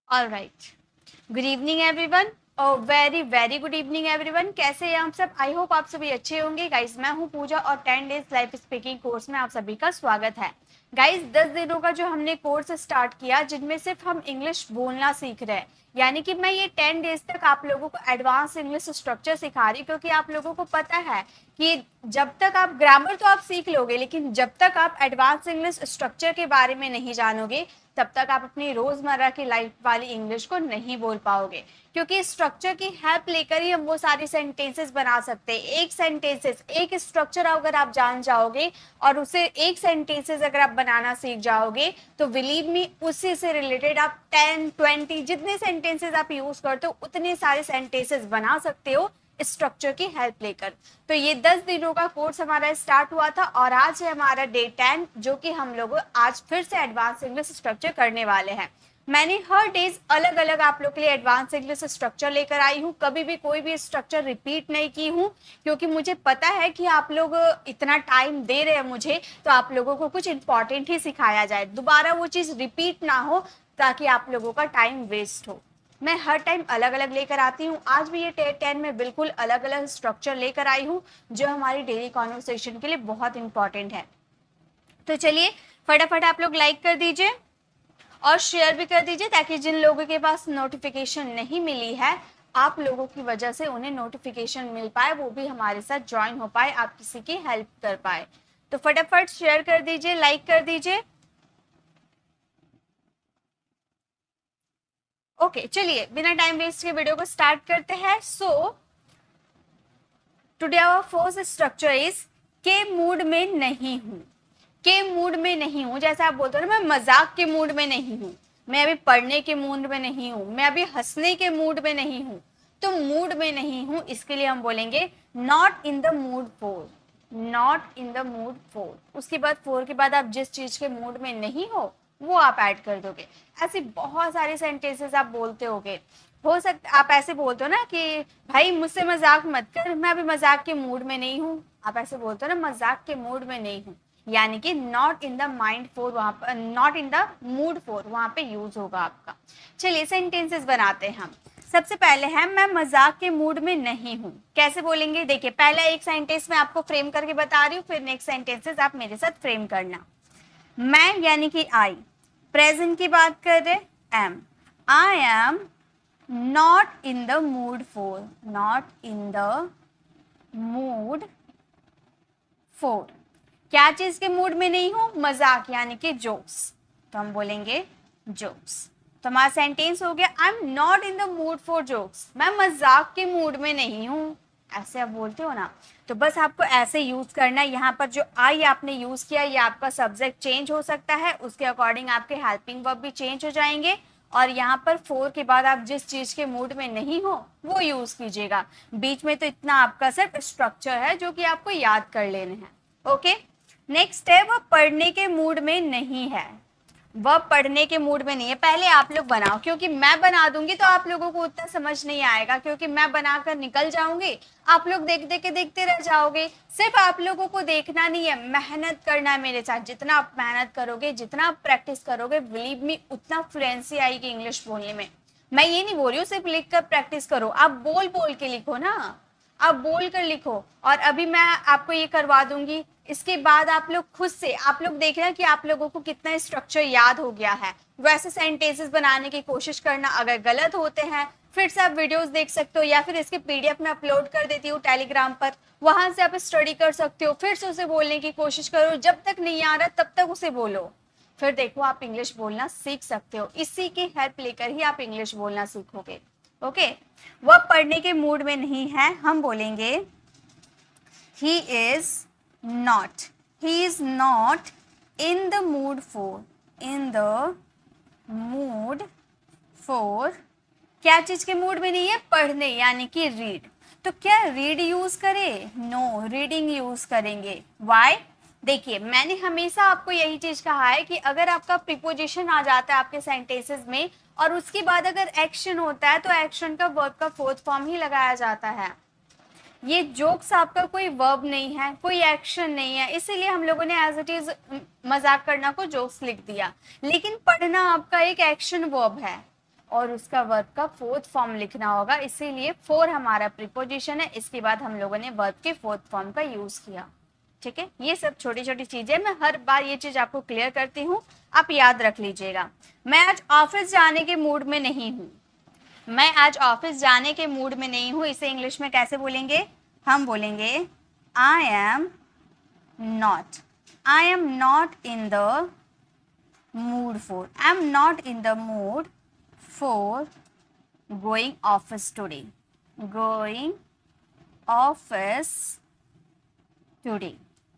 All right, good evening everyone. और very very good evening everyone. कैसे हैं आप सब? आई होप आप सभी अच्छे होंगे। गाइज मैं हूं पूजा और 10 डेज लाइफ स्पीकिंग कोर्स में आप सभी का स्वागत है। गाइज 10 दिनों का जो हमने कोर्स स्टार्ट किया, जिनमें सिर्फ हम इंग्लिश बोलना सीख रहे हैं, यानी कि मैं ये 10 डेज तक आप लोगों को एडवांस इंग्लिश स्ट्रक्चर सिखा रही हूँ, क्योंकि आप लोगों को पता है कि जब तक आप ग्रामर तो आप सीख लोगे, लेकिन जब तक आप एडवांस इंग्लिश स्ट्रक्चर के बारे में नहीं जानोगे, तब तक आप अपनी रोजमर्रा की लाइफ वाली इंग्लिश को नहीं बोल पाओगे। क्योंकि स्ट्रक्चर की हेल्प लेकर ही हम वो सारी सेंटेंसेस बना सकते हैं। एक सेंटेंसेस, एक स्ट्रक्चर अगर आप जान जाओगे और उसे एक सेंटेंसेस अगर आप बनाना सीख जाओगे, तो बिलीव मी, उसी से रिलेटेड आप 10 20 जितने सेंटेंसेस आप यूज करते हो उतने सारे सेंटेंसेस बना सकते हो स्ट्रक्चर की हेल्प लेकर। तो ये 10 दिनों का कोर्स हमारा स्टार्ट हुआ था और आज है हमारा डे 10, जो कि हम लोग आज फिर से एडवांस इंग्लिश स्ट्रक्चर करने वाले हैं। मैंने हर डेज अलग अलग आप लोग के लिए एडवांस इंग्लिश स्ट्रक्चर लेकर आई हूँ। कभी भी कोई भी स्ट्रक्चर रिपीट नहीं की हूँ, क्योंकि मुझे पता है कि आप लोग इतना टाइम दे रहे हैं मुझे, तो आप लोगों को कुछ इंपॉर्टेंट ही सिखाया जाए, दोबारा वो चीज़ रिपीट ना हो, ताकि आप लोगों का टाइम वेस्ट हो। मैं हर टाइम अलग अलग लेकर आती हूँ। आज भी ये 10 में बिल्कुल अलग अलग स्ट्रक्चर लेकर आई हूँ, जो हमारी डेली कॉन्वर्सेशन के लिए बहुत इंपॉर्टेंट है। तो चलिए फटाफट आप लोग लाइक कर दीजिए और शेयर भी कर दीजिए, ताकि जिन लोगों के पास नोटिफिकेशन नहीं मिली है, आप लोगों की वजह से उन्हें नोटिफिकेशन मिल पाए, वो भी हमारे साथ ज्वाइन हो पाए, आप किसी की हेल्प कर पाए। तो फटाफट शेयर कर दीजिए, लाइक कर दीजिए। ओके, चलिए बिना टाइम वेस्ट के वीडियो को स्टार्ट करते हैं। So today our first structure is के मूड में नहीं हूं। के मूड में नहीं हूं, जैसे आप बोलते हो ना, मैं मजाक के मूड में नहीं हूं, मैं अभी पढ़ने के मूड में नहीं हूं, मैं अभी हंसने के मूड में नहीं हूं। तो मूड में नहीं हूं, इसके लिए हम बोलेंगे not in the mood for. Not in the mood for, उसके बाद फोर के बाद आप जिस चीज के मूड में नहीं हो वो आप ऐड कर दोगे। ऐसे बहुत सारे सेंटेंसेस आप बोलते होगे। हो सकता आप ऐसे बोलते हो ना कि भाई मुझसे मजाक मत कर, मैं अभी मजाक के मूड में नहीं हूँ। आप ऐसे बोलते हो ना, मजाक के मूड में नहीं हूँ, यानी कि not in the mind for, वहां पर not in the mood for वहां पे यूज होगा आपका। चलिए सेंटेंसेस बनाते हैं हम। सबसे पहले है मैं मजाक के मूड में नहीं हूँ। कैसे बोलेंगे? देखिए, पहले एक सेंटेंस में आपको फ्रेम करके बता रही हूँ, फिर नेक्स्ट सेंटेंसेस आप मेरे साथ फ्रेम करना। मैं यानी कि आई, प्रेजेंट की बात कर रहे, am, I am not in the mood for, not in the mood for. क्या चीज के मूड में नहीं हूं? मजाक यानी कि जोक्स, तो हम बोलेंगे जोक्स। तो हमारा सेंटेंस हो गया आई am not in the mood for jokes, मैं मजाक के मूड में नहीं हूं। ऐसे आप बोलते हो ना, तो बस आपको ऐसे यूज करना है। यहाँ पर जो आई आपने यूज किया, ये आपका सब्जेक्ट चेंज हो सकता है, उसके अकॉर्डिंग आपके हेल्पिंग वर्ब भी चेंज हो जाएंगे। और यहाँ पर फोर के बाद आप जिस चीज के मूड में नहीं हो वो यूज कीजिएगा। बीच में तो इतना आपका सिर्फ स्ट्रक्चर है जो कि आपको याद कर लेने हैं। ओके, नेक्स्ट है वह पढ़ने के मूड में नहीं है। वह पढ़ने के मूड में नहीं है, पहले आप लोग बनाओ, क्योंकि मैं बना दूंगी तो आप लोगों को उतना समझ नहीं आएगा, क्योंकि मैं बनाकर निकल जाऊंगी, आप लोग देख देख के देखते रह जाओगे। सिर्फ आप लोगों को देखना नहीं है, मेहनत करना है मेरे साथ। जितना आप मेहनत करोगे, जितना आप प्रैक्टिस करोगे, बिलीव मी, उतना फ्लुएंसी आएगी इंग्लिश बोलने में। मैं ये नहीं बोल रही हूँ सिर्फ लिख कर प्रैक्टिस करो, आप बोल बोल के लिखो ना, आप बोल कर लिखो। और अभी मैं आपको ये करवा दूंगी, इसके बाद आप लोग खुद से, आप लोग देखना कि आप लोगों को कितना स्ट्रक्चर याद हो गया है। वैसे सेंटेंसेस बनाने की कोशिश करना, अगर गलत होते हैं फिर से आप वीडियोस देख सकते हो, या फिर इसके पीडीएफ में अपलोड कर देती हूँ टेलीग्राम पर, वहां से आप स्टडी कर सकते हो। फिर से उसे बोलने की कोशिश करो, जब तक नहीं आ रहा तब तक उसे बोलो, फिर देखो आप इंग्लिश बोलना सीख सकते हो। इसी की हेल्प लेकर ही आप इंग्लिश बोलना सीखोगे। ओके, वह पढ़ने के मूड में नहीं है, हम बोलेंगे he is not, he is not in the mood for, in the mood for। क्या चीज के मूड में नहीं है? पढ़ने, यानी कि रीड। तो क्या रीड यूज करें? नो, रीडिंग यूज करेंगे। वाई? देखिए, मैंने हमेशा आपको यही चीज कहा है कि अगर आपका प्रीपोजिशन आ जाता है आपके सेंटेंसेस में और उसके बाद अगर एक्शन होता है, तो एक्शन का वर्ब का फोर्थ फॉर्म ही लगाया जाता है। ये जोक्स आपका कोई वर्ब नहीं है, कोई एक्शन नहीं है, इसीलिए हम लोगों ने एज इट इज मजाक करना को जोक्स लिख दिया। लेकिन पढ़ना आपका एक एक्शन वर्ब है, और उसका वर्ब का फोर्थ फॉर्म लिखना होगा, इसीलिए फॉर हमारा प्रीपोजिशन है, इसके बाद हम लोगों ने वर्ब के फोर्थ फॉर्म का यूज किया। ठीक है, ये सब छोटी छोटी चीजें मैं हर बार ये चीज आपको क्लियर करती हूँ, आप याद रख लीजिएगा। मैं आज ऑफिस जाने के मूड में नहीं हूँ, मैं आज ऑफिस जाने के मूड में नहीं हूँ, इसे इंग्लिश में कैसे बोलेंगे? हम बोलेंगे आई am not, I am not in the mood for, I am not in the mood for going office today, going office today।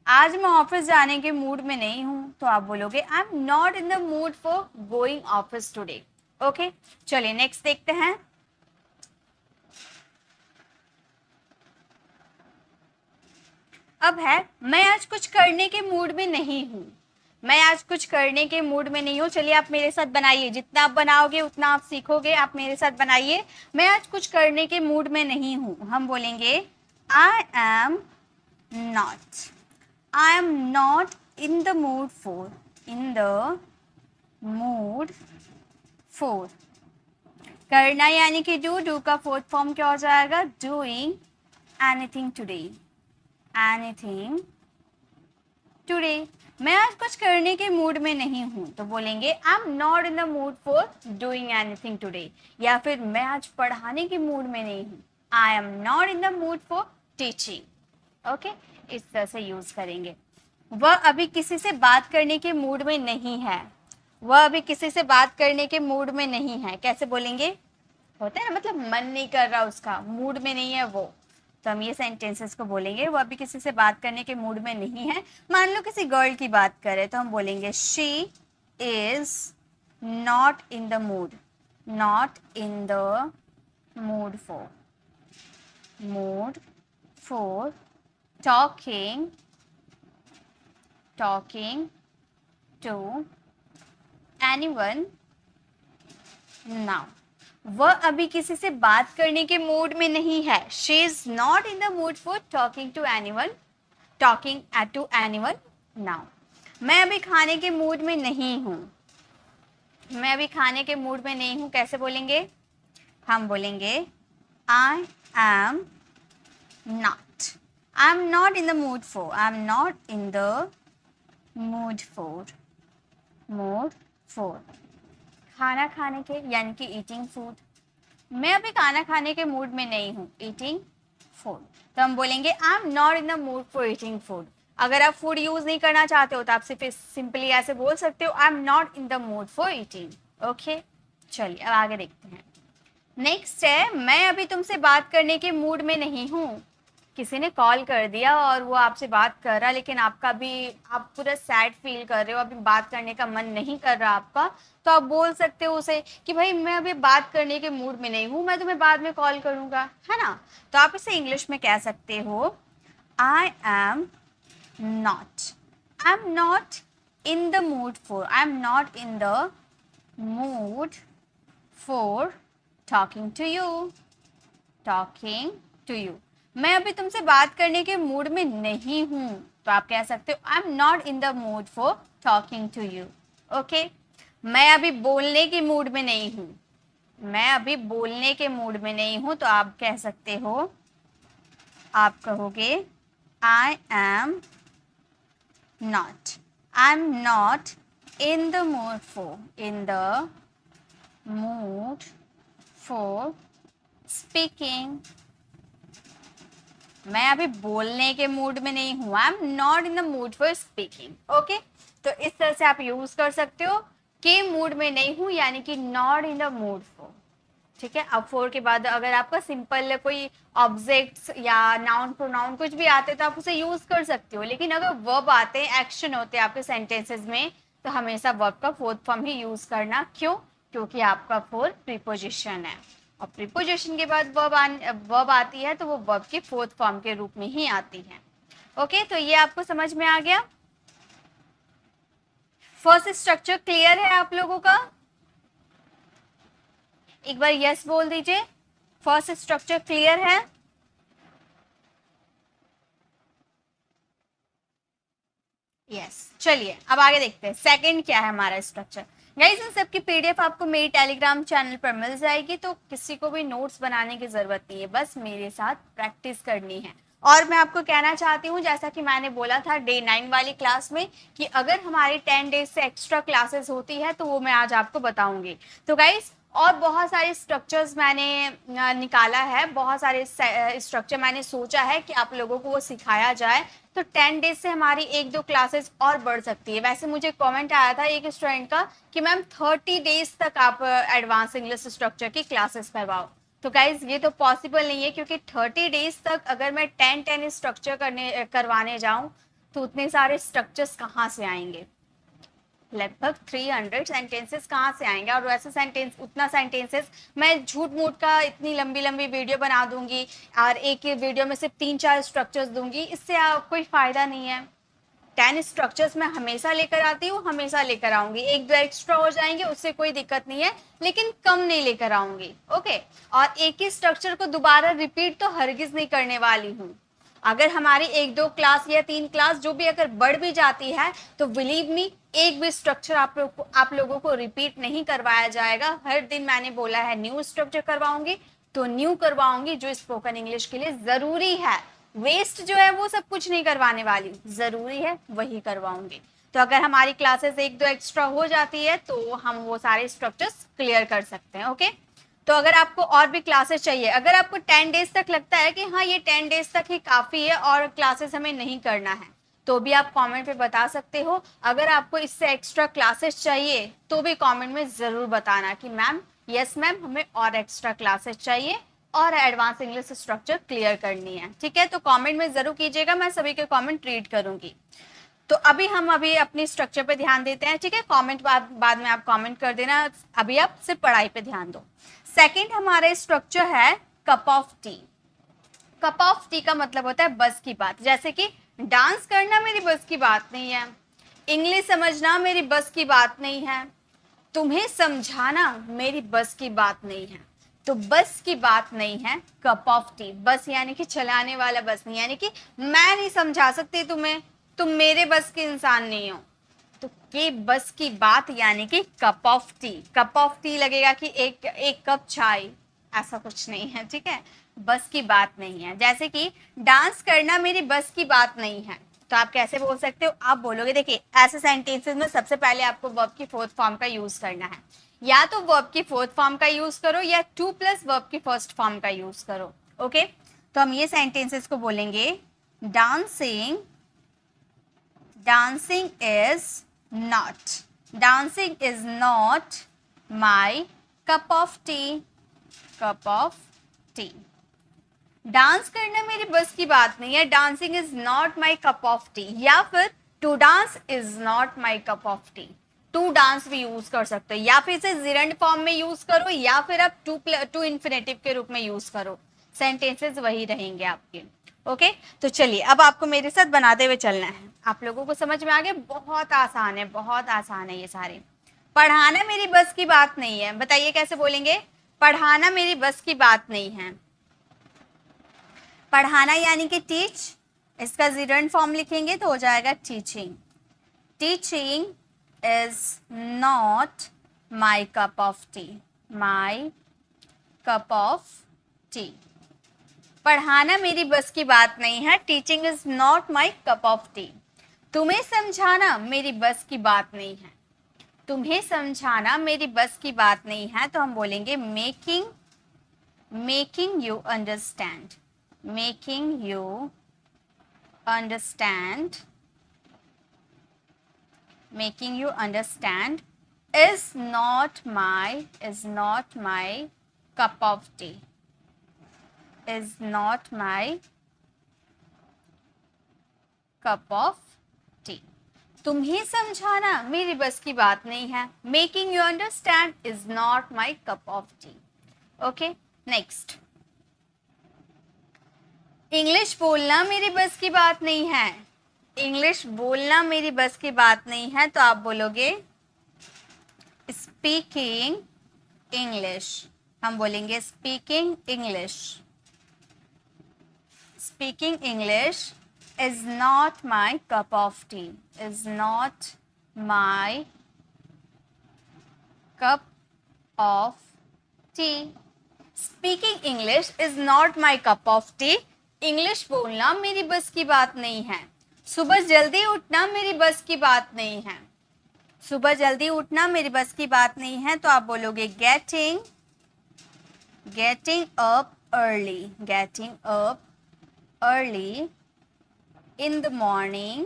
आज मैं ऑफिस जाने के मूड में नहीं हूं, तो आप बोलोगे आई am not in the mood for going office today. Okay, चलिए नेक्स्ट देखते हैं। अब है मैं आज कुछ करने के मूड में नहीं हूं, मैं आज कुछ करने के मूड में नहीं हूँ। चलिए आप मेरे साथ बनाइए, जितना आप बनाओगे उतना आप सीखोगे। आप मेरे साथ बनाइए, मैं आज कुछ करने के मूड में नहीं हूँ। हम बोलेंगे आई am not, I am not in the mood for, in the mood for. करना यानी कि डू का फोर्थ फॉर्म क्या हो जाएगा? Doing anything today, anything today. मैं आज कुछ करने के मूड में नहीं हूं, तो बोलेंगे आई am not in the mood for doing anything today. या फिर मैं आज पढ़ाने के मूड में नहीं हूं, आई am not in the mood for teaching. Okay, इस तरह से यूज करेंगे। वह अभी किसी से बात करने के मूड में नहीं है, वह अभी किसी से बात करने के मूड में नहीं है, कैसे बोलेंगे? होता है ना, मतलब मन नहीं कर रहा उसका, मूड में नहीं है वो, तो हम ये सेंटेंसेस को बोलेंगे वो अभी किसी से बात करने के मूड में नहीं है। मान लो किसी गर्ल की बात करें, तो हम बोलेंगे she is not in the mood, not in the mood for, mood for talking, talking to anyone now. वह अभी किसी से बात करने के मूड में नहीं है, she is not in the mood for talking to anyone, talking to anyone now. मैं अभी खाने के मूड में नहीं हूं, मैं अभी खाने के मूड में नहीं हूं, कैसे बोलेंगे? हम बोलेंगे आई am not, I am not in the mood for, I am not in the mood for, mood for खाना खाने के यानी कि ईटिंग फूड। मैं अभी खाना खाने के मूड में नहीं हूँ, ईटिंग फूड, तो हम बोलेंगे आई am not in the mood for eating food. अगर आप फूड यूज नहीं करना चाहते हो तो आप सिर्फ सिंपली ऐसे बोल सकते हो I am not in the mood for eating. Okay, चलिए अब आगे देखते हैं। नेक्स्ट है मैं अभी तुमसे बात करने के मूड में नहीं हूँ। किसी ने कॉल कर दिया और वो आपसे बात कर रहा, लेकिन आपका भी आप पूरा सैड फील कर रहे हो, अभी बात करने का मन नहीं कर रहा आपका, तो आप बोल सकते हो उसे कि भाई मैं अभी बात करने के मूड में नहीं हूँ, मैं तुम्हें बाद में कॉल करूँगा, है ना। तो आप इसे इंग्लिश में कह सकते हो I am not, I am not in the mood for, I am not in the mood for talking to you, talking to you. मैं अभी तुमसे बात करने के मूड में नहीं हूं, तो आप कह सकते हो I am not in the mood for talking to you. Okay, मैं अभी बोलने के मूड में नहीं हूं, मैं अभी बोलने के मूड में नहीं हूं, तो आप कह सकते हो, आप कहोगे आई am not, I am not in the mood for, in the mood for speaking. मैं अभी बोलने के मूड में नहीं हूँ, I am not in the mood for speaking. Okay, तो इस तरह से आप यूज कर सकते हो कि मूड में नहीं हूँ यानी कि not in the mood for. ठीक है, अब फॉर के बाद अगर आपका सिंपल कोई ऑब्जेक्ट्स या नाउन प्रोनाउन कुछ भी आते तो आप उसे यूज कर सकते हो, लेकिन अगर वर्ब आते हैं, एक्शन होते हैं आपके सेंटेंसेस में, तो हमेशा वर्ब का फोर्थ फॉर्म ही यूज करना। क्यों? क्योंकि आपका फोर प्रीपोजिशन है, और प्रीपोजिशन के बाद वर्ब आती है तो वो वर्ब के फोर्थ फॉर्म के रूप में ही आती है। ओके, तो ये आपको समझ में आ गया। फर्स्ट स्ट्रक्चर क्लियर है आप लोगों का? एक बार यस बोल दीजिए, फर्स्ट स्ट्रक्चर क्लियर है? यस, चलिए अब आगे देखते हैं सेकंड क्या है हमारा स्ट्रक्चर। गाइस इन सब की पीडीएफ आपको मेरी टेलीग्राम चैनल पर मिल जाएगी, तो किसी को भी नोट्स बनाने की जरूरत नहीं है, बस मेरे साथ प्रैक्टिस करनी है। और मैं आपको कहना चाहती हूँ, जैसा कि मैंने बोला था डे 9 वाली क्लास में, कि अगर हमारी 10 डेज से एक्स्ट्रा क्लासेस होती है तो वो मैं आज आपको बताऊंगी। तो गाइस और बहुत सारे स्ट्रक्चर्स मैंने निकाला है, बहुत सारे स्ट्रक्चर मैंने सोचा है कि आप लोगों को वो सिखाया जाए, तो 10 डेज से हमारी 1-2 क्लासेस और बढ़ सकती है। वैसे मुझे कमेंट आया था एक स्टूडेंट का कि मैम 30 डेज तक आप एडवांस इंग्लिश स्ट्रक्चर की क्लासेस करवाओ। तो गाइज ये तो पॉसिबल नहीं है, क्योंकि 30 डेज तक अगर मैं 10 स्ट्रक्चर करवाने जाऊं तो उतने सारे स्ट्रक्चर्स कहाँ से आएंगे, लगभग 300 सेंटेंसेस कहाँ से आएंगे। और वैसे उतना सेंटेंसेस मैं झूठ मूठ का इतनी लंबी लंबी वीडियो बना दूंगी और एक वीडियो में सिर्फ 3-4 स्ट्रक्चर्स दूंगी, इससे कोई फायदा नहीं है। 10 स्ट्रक्चर्स मैं हमेशा लेकर आती हूँ, हमेशा लेकर आऊंगी। 1-2 एक्स्ट्रा हो जाएंगे उससे कोई दिक्कत नहीं है, लेकिन कम नहीं लेकर आऊंगी। ओके, और एक ही स्ट्रक्चर को दोबारा रिपीट तो हरगिज नहीं करने वाली हूँ। अगर हमारी 1-2 क्लास या 3 क्लास जो भी अगर बढ़ भी जाती है तो बिलीव मी, एक भी स्ट्रक्चर आप लोगों को रिपीट नहीं करवाया जाएगा। हर दिन मैंने बोला है न्यू स्ट्रक्चर करवाऊंगी तो न्यू करवाऊंगी, जो स्पोकन इंग्लिश के लिए जरूरी है। वेस्ट जो है वो सब कुछ नहीं करवाने वाली, जरूरी है वही करवाऊंगी। तो अगर हमारी क्लासेस 1-2 एक्स्ट्रा हो जाती है तो हम वो सारे स्ट्रक्चर्स क्लियर कर सकते हैं। ओके, तो अगर आपको और भी क्लासेस चाहिए, अगर आपको 10 डेज तक लगता है कि हाँ ये 10 डेज तक ही काफ़ी है और क्लासेस हमें नहीं करना है, तो भी आप कमेंट पे बता सकते हो। अगर आपको इससे एक्स्ट्रा क्लासेस चाहिए तो भी कमेंट में ज़रूर बताना कि मैम यस मैम हमें और एक्स्ट्रा क्लासेस चाहिए और एडवांस इंग्लिश स्ट्रक्चर क्लियर करनी है। ठीक है, तो कमेंट में ज़रूर कीजिएगा, मैं सभी के कमेंट रीड करूँगी। तो अभी हम अपनी स्ट्रक्चर पे ध्यान देते हैं। ठीक है, कमेंट बाद में आप कमेंट कर देना, अभी आप सिर्फ पढ़ाई पे ध्यान दो। सेकंड हमारा स्ट्रक्चर है cup of T. Cup of T का मतलब होता है बस की बात, जैसे कि डांस करना मेरी बस की बात नहीं है, इंग्लिश समझना मेरी बस की बात नहीं है, तुम्हें समझाना मेरी बस की बात नहीं है। तो बस की बात नहीं है कप ऑफ टी। बस यानी कि चलाने वाला बस नहीं, यानी कि मैं नहीं समझा सकती तुम्हें, तुम मेरे बस के इंसान नहीं हो। तो ये बस की बात यानी कि cup of T. Cup of T लगेगा कि एक कप चाय, ऐसा कुछ नहीं है। ठीक है, बस की बात नहीं है। जैसे कि डांस करना मेरी बस की बात नहीं है, तो आप कैसे बोल सकते हो, आप बोलोगे, देखिए ऐसे सेंटेंसेस में सबसे पहले आपको वर्ब की फोर्थ फॉर्म का यूज करना है। या तो वर्ब की फोर्थ फॉर्म का यूज करो या 2 प्लस वर्ब की फर्स्ट फॉर्म का यूज करो। ओके, तो हम ये सेंटेंसेस को बोलेंगे, dancing is not my cup of tea. डांस करना मेरी बस की बात नहीं है, dancing is not my cup of tea. या फिर to dance is not my cup of tea. To dance भी यूज कर सकते हो, या फिर इसे जिरंड फॉर्म में यूज करो, या फिर आप टू इन्फिनेटिव के रूप में यूज करो, सेंटेंसेस वही रहेंगे आपके। ओके, तो चलिए अब आपको मेरे साथ बनाते हुए चलना है। आप लोगों को समझ में आ गया, बहुत आसान है, बहुत आसान है ये सारे। पढ़ाना मेरी बस की बात नहीं है, बताइए कैसे बोलेंगे, पढ़ाना मेरी बस की बात नहीं है। पढ़ाना यानी कि टीच, इसका जिरंड फॉर्म लिखेंगे तो हो जाएगा teaching. Teaching is not my cup of T. My cup of T. पढ़ाना मेरी बस की बात नहीं है, teaching is not my cup of T. तुम्हें समझाना मेरी बस की बात नहीं है। तुम्हें समझाना मेरी बस की बात नहीं है, तो हम बोलेंगे making you understand. Making you understand, making you understand is not my cup of tea. Is not my cup of tea. तुम्हें समझाना मेरी बस की बात नहीं है, making you understand is not my cup of T. Okay, next, English बोलना मेरी बस की बात नहीं है। इंग्लिश बोलना मेरी बस की बात नहीं है, तो आप बोलोगे स्पीकिंग इंग्लिश। हम बोलेंगे speaking English. Speaking English is not my cup of tea. Is not my cup of tea. Speaking English is not my cup of tea. English बोलना मेरी बस की बात नहीं है. सुबह जल्दी उठना मेरी बस की बात नहीं है. सुबह जल्दी उठना मेरी बस की बात नहीं है, तो आप बोलोगे getting up early. Getting up early in the morning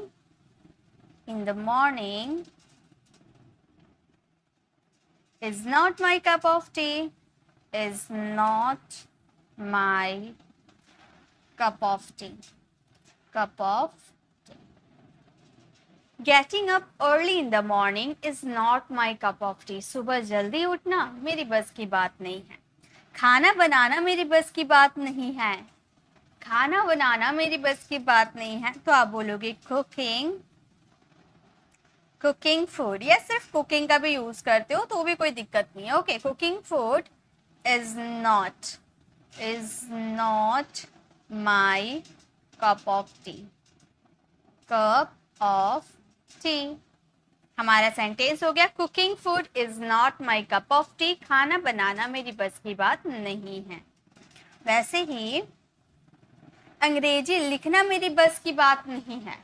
is not my cup of tea. Is not my cup of tea. Cup of tea. Getting up early in the morning is not my cup of tea. सुबह जल्दी उठना मेरी बस की बात नहीं है. खाना बनाना मेरी बस की बात नहीं है. खाना बनाना मेरी बस की बात नहीं है, तो आप बोलोगे कुकिंग फूड. या सिर्फ कुकिंग का भी यूज करते हो तो भी कोई दिक्कत नहीं है. Okay, cooking food is not my cup of tea. Cup of tea. हमारा सेंटेंस हो गया cooking food is not my cup of T. खाना बनाना मेरी बस की बात नहीं है. वैसे ही अंग्रेजी लिखना मेरी बस की बात नहीं है.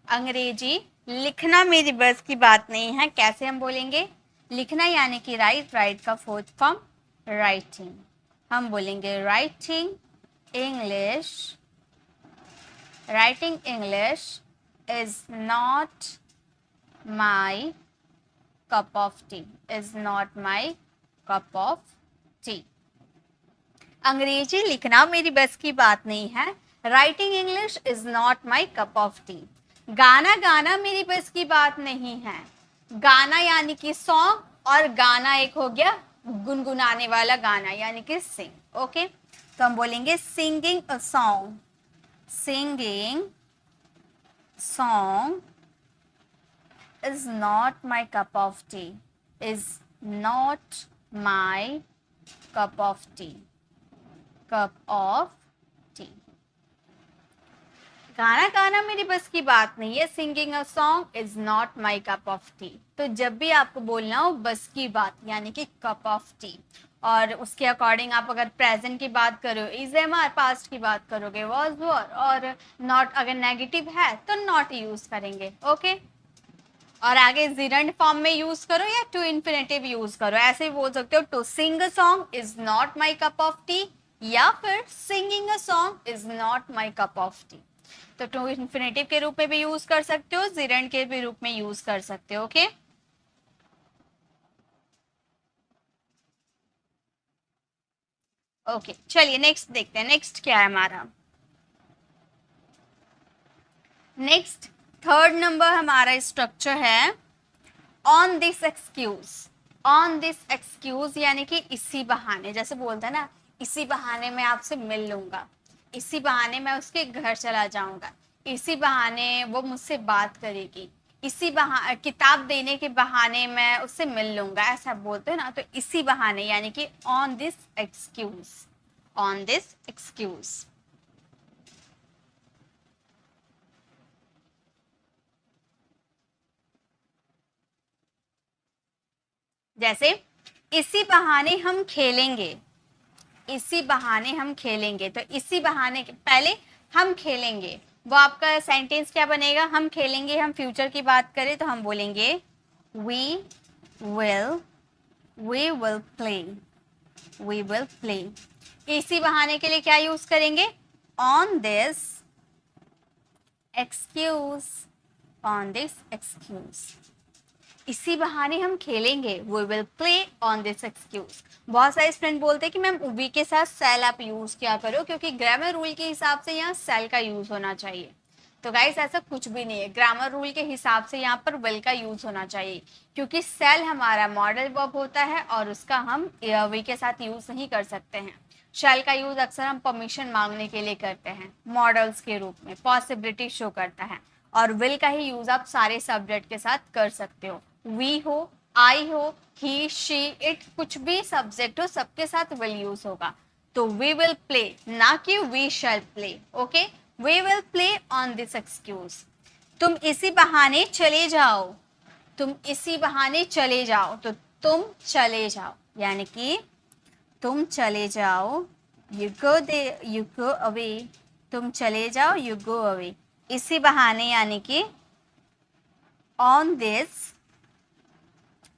अंग्रेजी लिखना मेरी बस की बात नहीं है. कैसे हम बोलेंगे? लिखना यानी कि राइट का फोर्थ फॉर्म राइटिंग. हम बोलेंगे writing English is not my cup of T. Is not my cup of T. अंग्रेजी लिखना मेरी बस की बात नहीं है. Writing English is not my cup of T. गाना गाना मेरी बस की बात नहीं है. गाना यानी कि सॉन्ग, और गाना एक हो गया गुनगुनाने वाला गाना यानी कि सिंग. ओके, तो हम बोलेंगे singing a song. Singing song is not my cup of tea. Is not my cup of tea. Cup of tea. गाना गाना मेरी बस की बात नहीं है. Singing a song is not my cup of tea. तो जब भी आपको बोलना हो बस की बात यानी कि कप ऑफ टी, और उसके अकॉर्डिंग आप अगर प्रेजेंट की बात करो इज एम आर, पास्ट की बात करोगे वॉज वर, और नॉट अगर नेगेटिव है तो नॉट यूज करेंगे. ओके, और आगे जिरंड फॉर्म में यूज करो या टू इन्फिनेटिव यूज करो. ऐसे ही बोल सकते हो to sing a song is not my cup of tea, या फिर singing a song is not my cup of tea. तो टू इन्फिनेटिव के रूप में भी यूज कर सकते हो, जिरंड के भी रूप में यूज कर सकते हो. ओके, ओके, चलिए नेक्स्ट देखते हैं. नेक्स्ट क्या है हमारा? नेक्स्ट थर्ड नंबर हमारा स्ट्रक्चर है on this excuse. On this excuse यानी कि इसी बहाने. जैसे बोलते हैं ना, इसी बहाने मैं आपसे मिल लूंगा, इसी बहाने मैं उसके घर चला जाऊंगा, इसी बहाने वो मुझसे बात करेगी, इसी बहाने किताब देने के बहाने मैं उससे मिल लूंगा. ऐसा बोलते हैं ना, तो इसी बहाने यानी कि on this excuse. On this excuse. जैसे इसी बहाने हम खेलेंगे. इसी बहाने हम खेलेंगे, तो इसी बहाने के पहले हम खेलेंगे, वो आपका सेंटेंस क्या बनेगा? हम खेलेंगे. हम फ्यूचर की बात करें तो हम बोलेंगे we will play. इसी बहाने के लिए क्या यूज करेंगे? on this excuse. इसी बहाने हम खेलेंगे. we will play on this excuse. बहुत सारे स्टूडेंट बोलते हैं कि मैम वी के साथ सेल आप यूज क्या करो, क्योंकि ग्रामर रूल के हिसाब से यहाँ सेल का यूज होना चाहिए. तो गाइस ऐसा कुछ भी नहीं है. ग्रामर रूल के हिसाब से यहाँ पर विल का यूज होना चाहिए, क्योंकि सेल हमारा मॉडल वर्ब होता है और उसका हम वी के साथ यूज नहीं कर सकते हैं. शेल का यूज अक्सर हम परमिशन मांगने के लिए करते हैं, मॉडल्स के रूप में पॉसिबिलिटी शो करता है. और विल का ही यूज आप सारे सब्जेक्ट के साथ कर सकते हो. वी हो, आई हो, ही, शी, इट, कुछ भी सब्जेक्ट हो सबके साथ विल यूज होगा. तो वी विल प्ले, ना कि we shall play. Okay, we will play on this excuse. तुम इसी बहाने चले जाओ. तुम इसी बहाने चले जाओ. तो तुम चले जाओ, यानी कि तुम चले जाओ, you go away, तुम चले जाओ, you go away। इसी बहाने यानी कि on this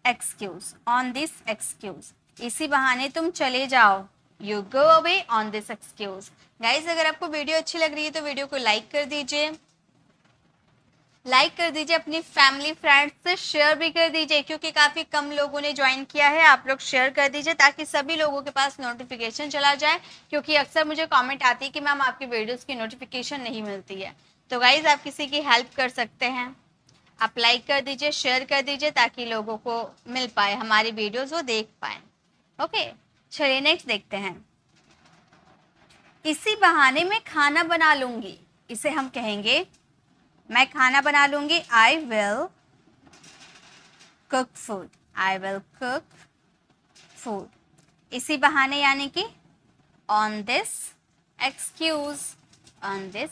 excuse, on this excuse, इसी बहाने तुम चले जाओ, you go away on this excuse। Guys अगर आपको वीडियो अच्छी लग रही है तो वीडियो को लाइक कर दीजिए, अपनी फैमिली फ्रेंड्स से शेयर भी कर दीजिए, क्योंकि काफ़ी कम लोगों ने ज्वाइन किया है। आप लोग शेयर कर दीजिए ताकि सभी लोगों के पास नोटिफिकेशन चला जाए, क्योंकि अक्सर मुझे कमेंट आती है कि मैम आपकी वीडियोस की नोटिफिकेशन नहीं मिलती है। तो गाइज आप किसी की हेल्प कर सकते हैं, आप लाइक कर दीजिए, शेयर कर दीजिए ताकि लोगों को मिल पाए हमारी वीडियोज़, वो देख पाए। ओके, चलिए नेक्स्ट देखते हैं। इसी बहाने मैं खाना बना लूँगी, इसे हम कहेंगे मैं खाना बना लूंगी, I will cook food, I will cook food. इसी बहाने यानी कि on this excuse, on this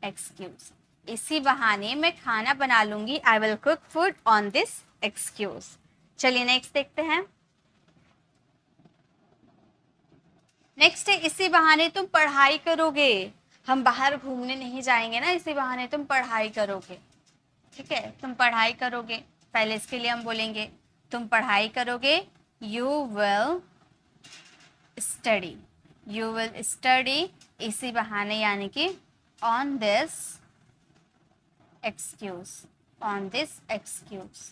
excuse, इसी बहाने मैं खाना बना लूंगी, I will cook food on this excuse. चलिए नेक्स्ट देखते हैं। नेक्स्ट है इसी बहाने तुम पढ़ाई करोगे, हम बाहर घूमने नहीं जाएंगे ना, इसी बहाने तुम पढ़ाई करोगे। ठीक है, तुम पढ़ाई करोगे, पहले इसके लिए हम बोलेंगे तुम पढ़ाई करोगे, you will study, you will study. इसी बहाने यानी कि on this excuse, on this excuse,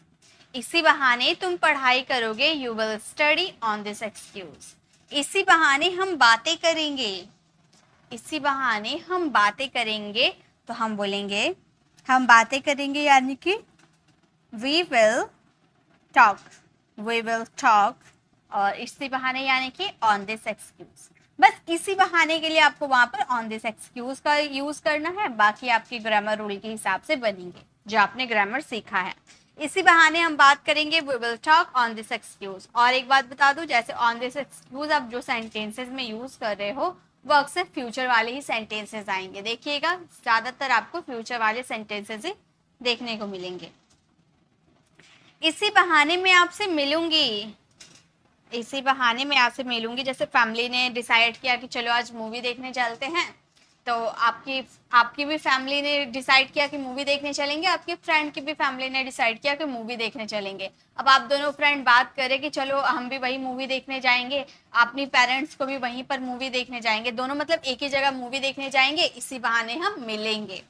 इसी बहाने तुम पढ़ाई करोगे, you will study on this excuse. इसी बहाने हम बातें करेंगे, इसी बहाने हम बातें करेंगे, तो हम बोलेंगे हम बातें करेंगे यानी कि we will talk, we will talk. और इसी बहाने यानी कि ऑन दिस एक्सक्यूज। बस इसी बहाने के लिए आपको वहां पर ऑन दिस एक्सक्यूज का यूज करना है, बाकी आपकी ग्रामर रूल के हिसाब से बनेंगे जो आपने ग्रामर सीखा है। इसी बहाने हम बात करेंगे, we will talk on this excuse. और एक बात बता दूं, जैसे ऑन दिस एक्सक्यूज आप जो सेंटेंसेस में यूज कर रहे हो वो अक्सर फ्यूचर वाले ही सेंटेंसेस आएंगे। देखिएगा ज्यादातर आपको फ्यूचर वाले सेंटेंसेस ही देखने को मिलेंगे। इसी बहाने मैं आपसे मिलूंगी, इसी बहाने मैं आपसे मिलूंगी। जैसे फैमिली ने डिसाइड किया कि चलो आज मूवी देखने चलते हैं, तो आपकी भी फैमिली ने डिसाइड किया कि मूवी देखने चलेंगे, आपके फ्रेंड की भी फैमिली ने डिसाइड किया कि मूवी देखने चलेंगे। अब आप दोनों फ्रेंड बात करें कि चलो हम भी वही मूवी देखने जाएंगे, अपनी पेरेंट्स को भी वहीं पर मूवी देखने जाएंगे, दोनों मतलब एक ही जगह मूवी देखने जाएंगे, इसी बहाने हम मिलेंगे,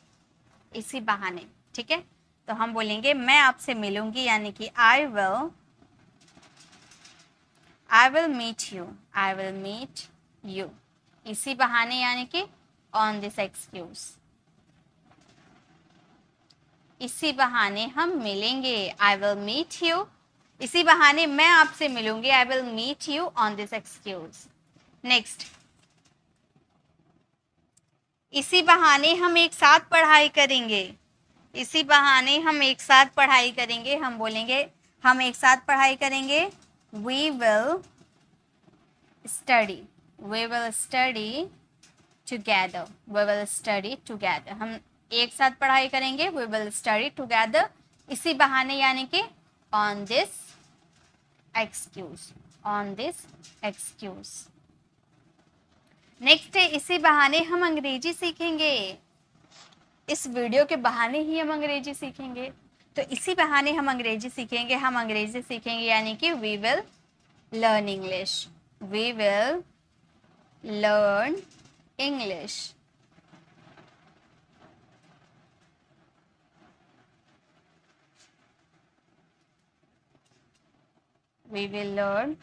इसी बहाने। ठीक है, तो हम बोलेंगे मैं आपसे मिलूंगी, यानी कि I will meet you, I will meet you. इसी बहाने यानी कि ऑन दिस एक्सक्यूज, इसी बहाने हम मिलेंगे, आई विल मीट यू। इसी बहाने मैं आपसे मिलूंगी, I will meet you on this excuse. Next, इसी बहाने हम एक साथ पढ़ाई करेंगे, इसी बहाने हम एक साथ पढ़ाई करेंगे, हम बोलेंगे हम एक साथ पढ़ाई करेंगे, we will study, we will study together, we will study together. हम एक साथ पढ़ाई करेंगे, वी विल स्टडी टुगेदर। इसी बहाने यानी कि on this excuse, on this excuse. Next है इसी बहाने हम अंग्रेजी सीखेंगे, इस वीडियो के बहाने ही हम अंग्रेजी सीखेंगे, तो इसी बहाने हम अंग्रेजी सीखेंगे, हम अंग्रेजी सीखेंगे यानी कि we will learn English, we will learn English। We will learn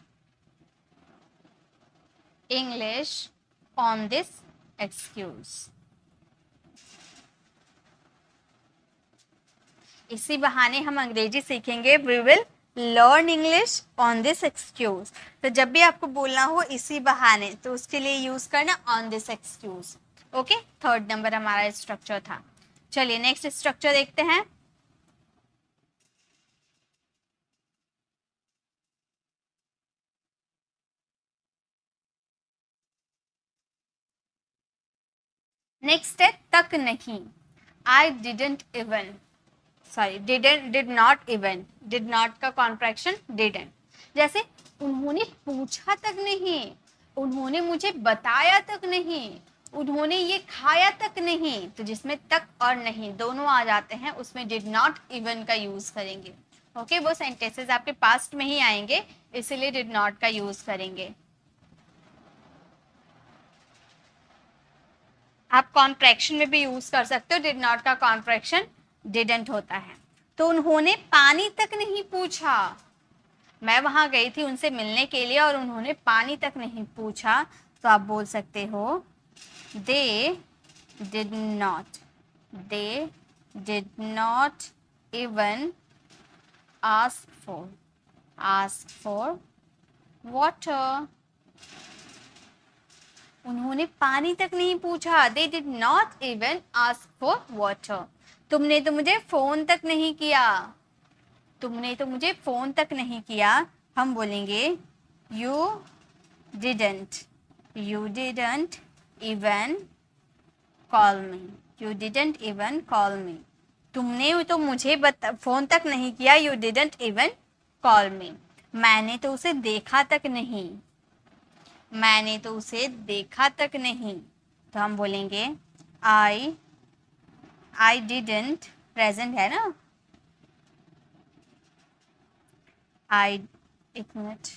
English on this excuse। इसी बहाने हम अंग्रेजी सीखेंगे, we will learn English on this excuse. तो जब भी आपको बोलना हो इसी बहाने, तो उसके लिए यूज करना on this excuse. Okay, third number हमारा स्ट्रक्चर था। चलिए नेक्स्ट स्ट्रक्चर देखते हैं। नेक्स्ट है तक नहीं, आई didn't even, sorry did not even, did not का कॉन्ट्रैक्शन डिडंट। जैसे उन्होंने पूछा तक नहीं, उन्होंने मुझे बताया तक नहीं, उन्होंने ये खाया तक नहीं, तो जिसमें तक और नहीं दोनों आ जाते हैं उसमें डिड नॉट इवन का यूज करेंगे। ओके, वो सेंटेंसेस आपके पास्ट में ही आएंगे, इसीलिए डिड नॉट का यूज करेंगे। आप कॉन्ट्रैक्शन में भी यूज कर सकते हो, डिड नॉट का कॉन्ट्रैक्शन डिडंट होता है। तो उन्होंने पानी तक नहीं पूछा, मैं वहां गई थी उनसे मिलने के लिए और उन्होंने पानी तक नहीं पूछा, तो आप बोल सकते हो they did not even ask for water. उन्होंने पानी तक नहीं पूछा, they did not even ask for water. तुमने तो मुझे फोन तक नहीं किया, तुमने तो मुझे फोन तक नहीं किया, हम बोलेंगे you didn't even call me, you didn't even call मी। तुमने तो मुझे फोन तक नहीं किया, यू डिडंट इवन कॉल मी। मैंने तो उसे देखा तक नहीं, मैंने तो उसे देखा तक नहीं, तो हम बोलेंगे आई डिडंट, प्रेजेंट है ना, एक minute,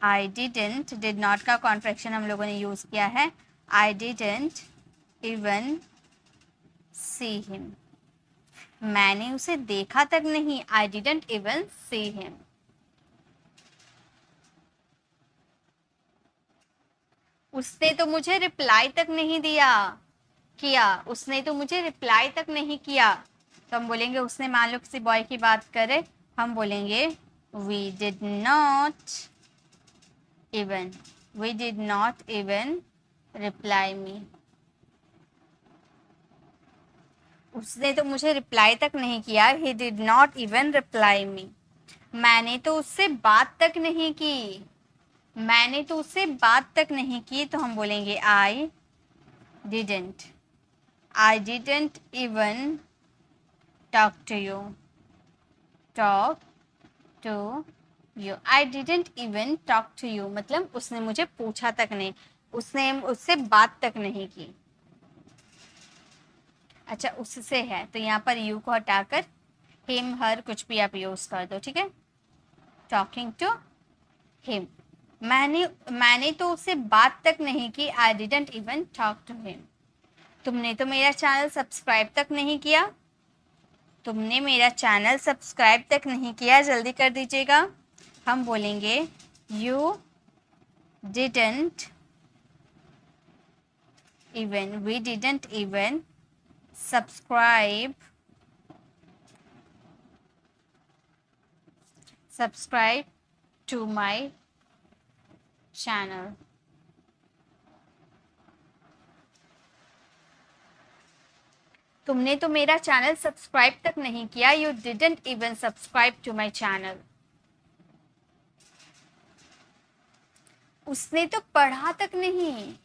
I didn't, did not का कॉन्ट्रैक्शन हम लोगों ने यूज किया है, आई डिडंट इवन सी हिम, मैंने उसे देखा तक नहीं, आई डिडंट इवन सी हिम। उसने तो मुझे रिप्लाई तक नहीं किया, उसने तो मुझे रिप्लाई तक नहीं किया, तो हम बोलेंगे उसने, मान लो किसी बॉय की बात करे, हम बोलेंगे we did not even reply me। उसने तो मुझे रिप्लाई तक नहीं किया, he did not even reply me। मैंने तो उससे बात तक नहीं की, मैंने तो उससे बात तक नहीं की, तो हम बोलेंगे I didn't even talk to you, I didn't even talk to you, मतलब उसने मुझे पूछा तक नहीं, उसने उससे बात तक नहीं की। अच्छा, उससे है तो यहाँ पर यू को हटाकर हिम हर कुछ भी आप यूज कर दो, ठीक है। टॉकिंग टू हिम, मैंने तो उससे बात तक नहीं की, I didn't even talk to him. तुमने तो मेरा चैनल सब्सक्राइब तक नहीं किया, तुमने मेरा चैनल सब्सक्राइब तक नहीं किया, जल्दी कर दीजिएगा। हम बोलेंगे you didn't even, we didn't even subscribe to my channel. तुमने तो मेरा चैनल सब्सक्राइब तक नहीं किया, you didn't even subscribe to my channel. उसने तो पढ़ा तक नहीं,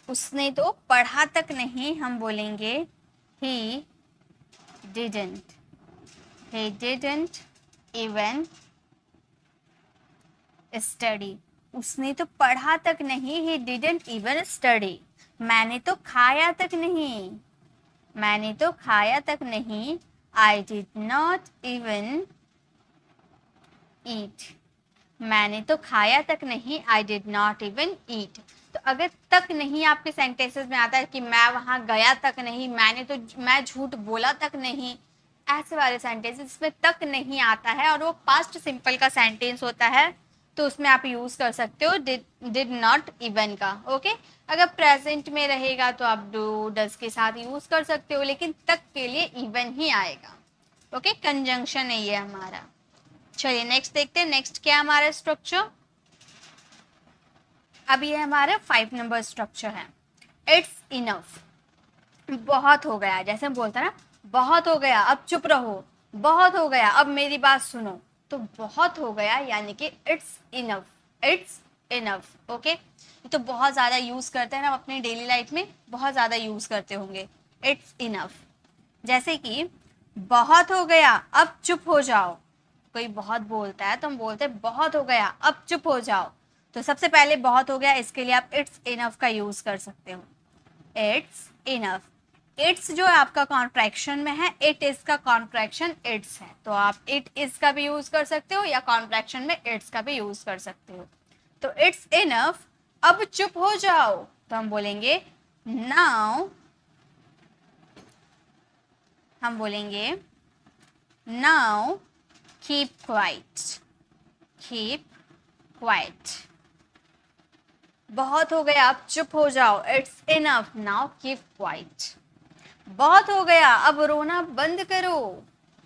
उसने तो पढ़ा तक नहीं, हम बोलेंगे he didn't even study। उसने तो पढ़ा तक नहीं, he didn't even study। मैंने तो खाया तक नहीं, मैंने तो खाया तक नहीं, I did not even eat। मैंने तो खाया तक नहीं, I did not even eat। तो अगर तक नहीं आपके सेंटेंसेस में आता है कि मैं वहां गया तक नहीं, मैं झूठ बोला तक नहीं, ऐसे वाले सेंटेंसेस में तक नहीं आता है और वो पास्ट सिंपल का सेंटेंस होता है, तो उसमें आप यूज कर सकते हो डिड नॉट इवन का। ओके, अगर प्रेजेंट में रहेगा तो आप डू डज के साथ यूज कर सकते हो, लेकिन तक के लिए इवन ही आएगा। ओके, कंजंक्शन है ये हमारा। चलिए नेक्स्ट देखते हैं, नेक्स्ट क्या हमारा स्ट्रक्चर। अब ये हमारा 5 नंबर स्ट्रक्चर है, इट्स इनफ। बहुत हो गया, जैसे हम बोलते हैं ना, बहुत हो गया अब चुप रहो, बहुत हो गया अब मेरी बात सुनो, तो बहुत हो गया यानी कि it's enough, it's enough. Okay, तो बहुत ज़्यादा यूज़ करते हैं ना अपनी डेली लाइफ में, बहुत ज़्यादा यूज़ करते होंगे इट्स इनफ। जैसे कि बहुत हो गया अब चुप हो जाओ, कोई बहुत बोलता है तो हम बोलते हैं बहुत हो गया, अब चुप हो जाओ। तो सबसे पहले बहुत हो गया, इसके लिए आप इट्स इनफ का यूज कर सकते हो। It's enough. इट्स जो आपका कॉन्ट्रैक्शन में है, इट इज का कॉन्ट्रैक्शन इट्स है, तो आप इट इज का भी यूज कर सकते हो या कॉन्ट्रैक्शन में इट्स का भी यूज कर सकते हो। तो इट्स इनफ, अब चुप हो जाओ, तो हम बोलेंगे नाउ, हम बोलेंगे now keep quiet, keep quiet. बहुत हो गया, अब चुप हो जाओ, it's enough, now keep quiet. बहुत हो गया, अब रोना बंद करो,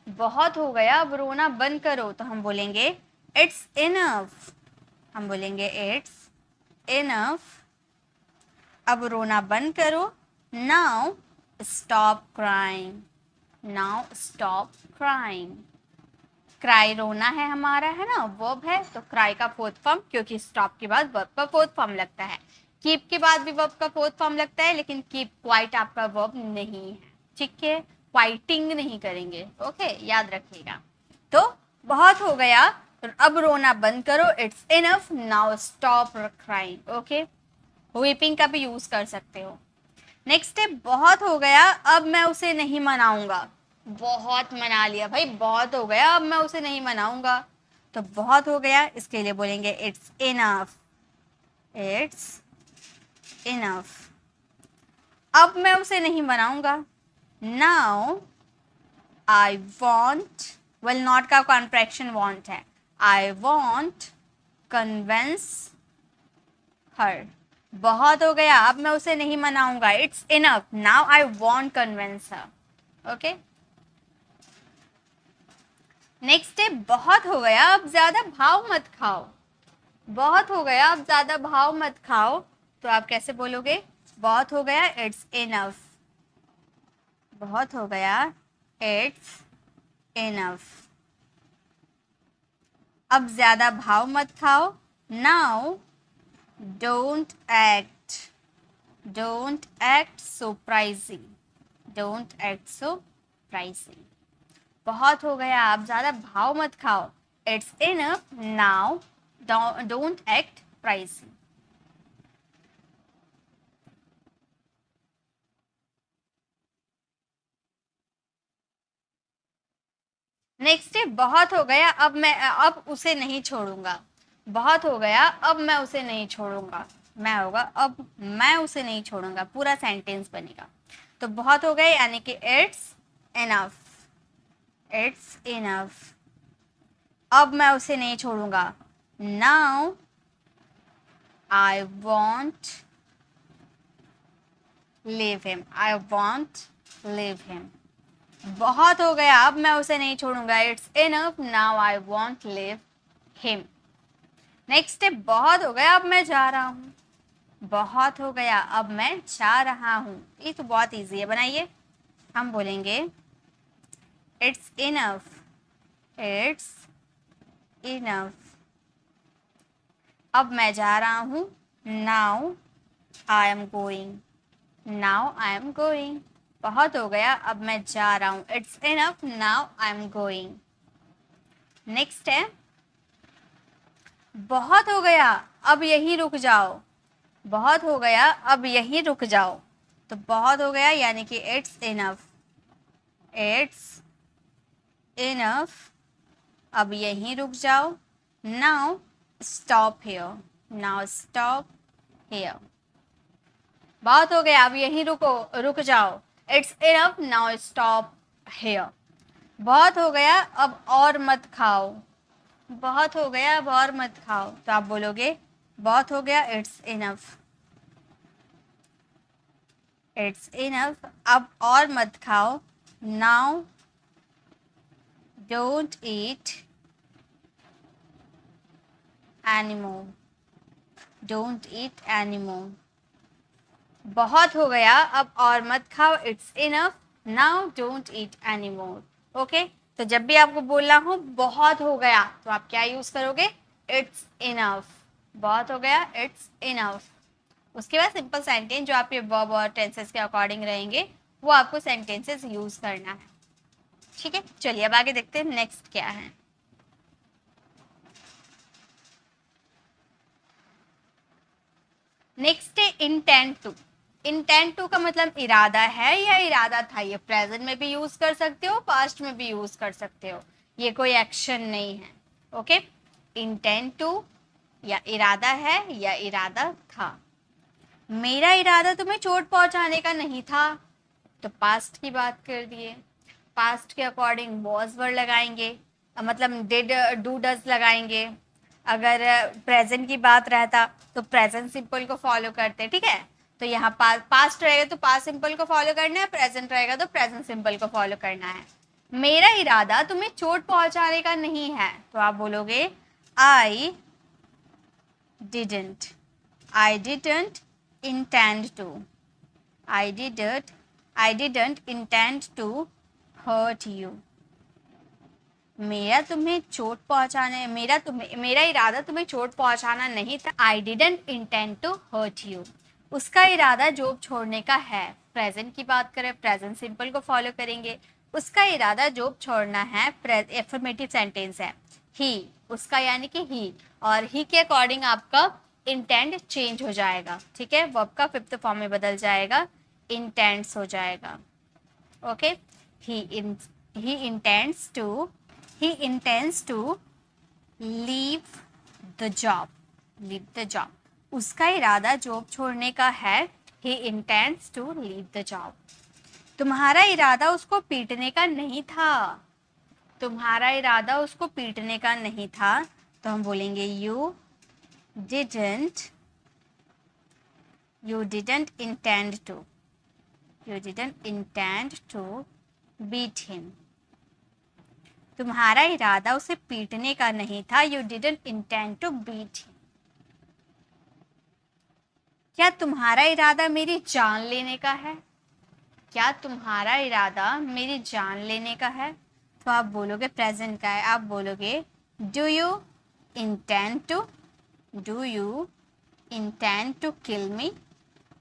बहुत हो गया, अब रोना बंद करो, तो हम बोलेंगे इट्स इनफ, हम बोलेंगे इट्स इनफ, अब रोना बंद करो, now stop crying, now stop crying. Cry रोना है हमारा, है ना, वर्ब है, तो क्राई का फोर्थ फॉर्म, क्योंकि स्टॉप के बाद वर्ब का फोर्थ फॉर्म लगता है। कीप के बाद भी वर्ब का फोर्थ फॉर्म लगता है, लेकिन कीप क्वाइट आपका वर्ब नहीं है, ठीक है, क्वाइटिंग नहीं करेंगे, ओके, याद रखिएगा। तो बहुत हो गया, अब रोना बंद करो, it's enough, now stop crying, okay. Weeping का भी यूज कर सकते हो। नेक्स्ट है बहुत हो गया, अब मैं उसे नहीं मनाऊंगा। बहुत मना लिया भाई, बहुत हो गया, अब मैं उसे नहीं मनाऊंगा। तो बहुत हो गया, इसके लिए बोलेंगे इट्स इनफ, इट्स इनफ, अब मैं उसे नहीं मनाऊंगा। Now I want, well not का कॉन्ट्रैक्शन वॉन्ट है, आई वॉन्ट कन्विंस हर। बहुत हो गया, अब मैं उसे नहीं मनाऊंगा, it's enough, now I want convince her, okay. Next है बहुत हो गया, अब ज्यादा भाव मत खाओ। बहुत हो गया, अब ज्यादा भाव मत खाओ, तो आप कैसे बोलोगे, बहुत हो गया, इट्स इनफ, बहुत हो गया, इट्स इनफ, अब ज्यादा भाव मत खाओ, now don't act, don't act surprising, don't act surprising. बहुत हो गया, आप ज्यादा भाव मत खाओ, it's enough, now don't act pricing. Next है बहुत हो गया, अब उसे नहीं छोड़ूंगा। बहुत हो गया, अब मैं उसे नहीं छोड़ूंगा, मैं होगा अब मैं उसे नहीं छोड़ूंगा, पूरा सेंटेंस बनेगा। तो बहुत हो गया यानी कि इट्स इनफ, इट्स इनफ, अब मैं उसे नहीं छोड़ूंगा। Now I want leave him, I want leave him. बहुत हो गया, अब मैं उसे नहीं छोड़ूंगा, it's enough, now I want leave him. Next है बहुत हो गया, अब मैं जा रहा हूँ। बहुत हो गया, अब मैं जा रहा हूँ, ये तो बहुत इजी है, बनाइए। हम बोलेंगे इट्स इनफ, इट्स इनफ, अब मैं जा रहा हूँ, now I am going, now I am going. बहुत हो गया, अब मैं जा रहा हूँ, it's enough, now I am going. Next है बहुत हो गया, अब यहीं रुक जाओ। बहुत हो गया, अब यहीं रुक जाओ, तो बहुत हो गया यानी कि इट्स इनफ, इट्स इनफ, अब यहीं रुक जाओ, now stop here, now stop here. बहुत हो गया, अब यहीं रुक जाओ, it's enough, now stop here. बहुत हो गया, अब और मत खाओ। बहुत हो गया, अब और मत खाओ, तो आप बोलोगे बहुत हो गया, इट्स इनफ, इट्स इनफ, अब और मत खाओ, now don't eat anymore, don't eat anymore. बहुत हो गया, अब और मत खाओ, it's enough, now don't eat anymore, okay. तो जब भी आपको बोलना हो बहुत हो गया, तो आप क्या यूज करोगे, इट्स इनफ, बहुत हो गया, इट्स इनफ। उसके बाद सिंपल सेंटेंस जो आपके वर्ब और टेंसेस के अकॉर्डिंग रहेंगे, वो आपको सेंटेंसेस यूज करना है, ठीक है। चलिए अब आगे देखते हैं नेक्स्ट क्या है। नेक्स्ट है इंटेंट टू। इंटेंट टू का मतलब इरादा है या इरादा था। ये प्रेजेंट में भी यूज कर सकते हो, पास्ट में भी यूज कर सकते हो, ये कोई एक्शन नहीं है। ओके, इंटेंट टू या इरादा है या इरादा था। मेरा इरादा तुम्हें चोट पहुंचाने का नहीं था, तो पास्ट की बात कर दिए। पास्ट के अकॉर्डिंग वॉज वर्ड लगाएंगे, मतलब डिड डू डज लगाएंगे। अगर प्रेजेंट की बात रहता तो प्रेजेंट सिंपल को फॉलो करते, ठीक है। तो यहाँ पास्ट रहेगा तो पास्ट सिंपल को फॉलो करना है, प्रेजेंट रहेगा तो प्रेजेंट सिंपल को फॉलो करना है। मेरा इरादा तुम्हें चोट पहुंचाने का नहीं है, तो आप बोलोगे I didn't intend to. I didn't intend to hurt you. मेरा इरादा तुम्हें चोट पहुंचाना नहीं था। I didn't intend to hurt you. उसका इरादा जॉब छोड़ने का है। प्रेजेंट की बात करें, प्रेजेंट सिंपल को फॉलो करेंगे। उसका इरादा जॉब छोड़ना है, एफर्मेटिव सेंटेंस है। ही, उसका यानी कि ही, और ही के अकॉर्डिंग आपका इंटेंड चेंज हो जाएगा, ठीक है। वर्ब का फिफ्थ फॉर्म में बदल जाएगा, इंटेंड्स हो जाएगा। Okay, he intends to leave the job. उसका इरादा जॉब छोड़ने का है। He intends to leave the job. तुम्हारा इरादा उसको पीटने का नहीं था। तुम्हारा इरादा उसको पीटने का नहीं था, तो हम बोलेंगे you didn't intend to beat him. तुम्हारा इरादा उसे पीटने का नहीं था। You didn't intend to beat him. क्या तुम्हारा इरादा मेरी जान लेने का है? क्या तुम्हारा इरादा मेरी जान लेने का है? तो आप बोलोगे प्रेजेंट का है, आप बोलोगे Do you intend to kill me?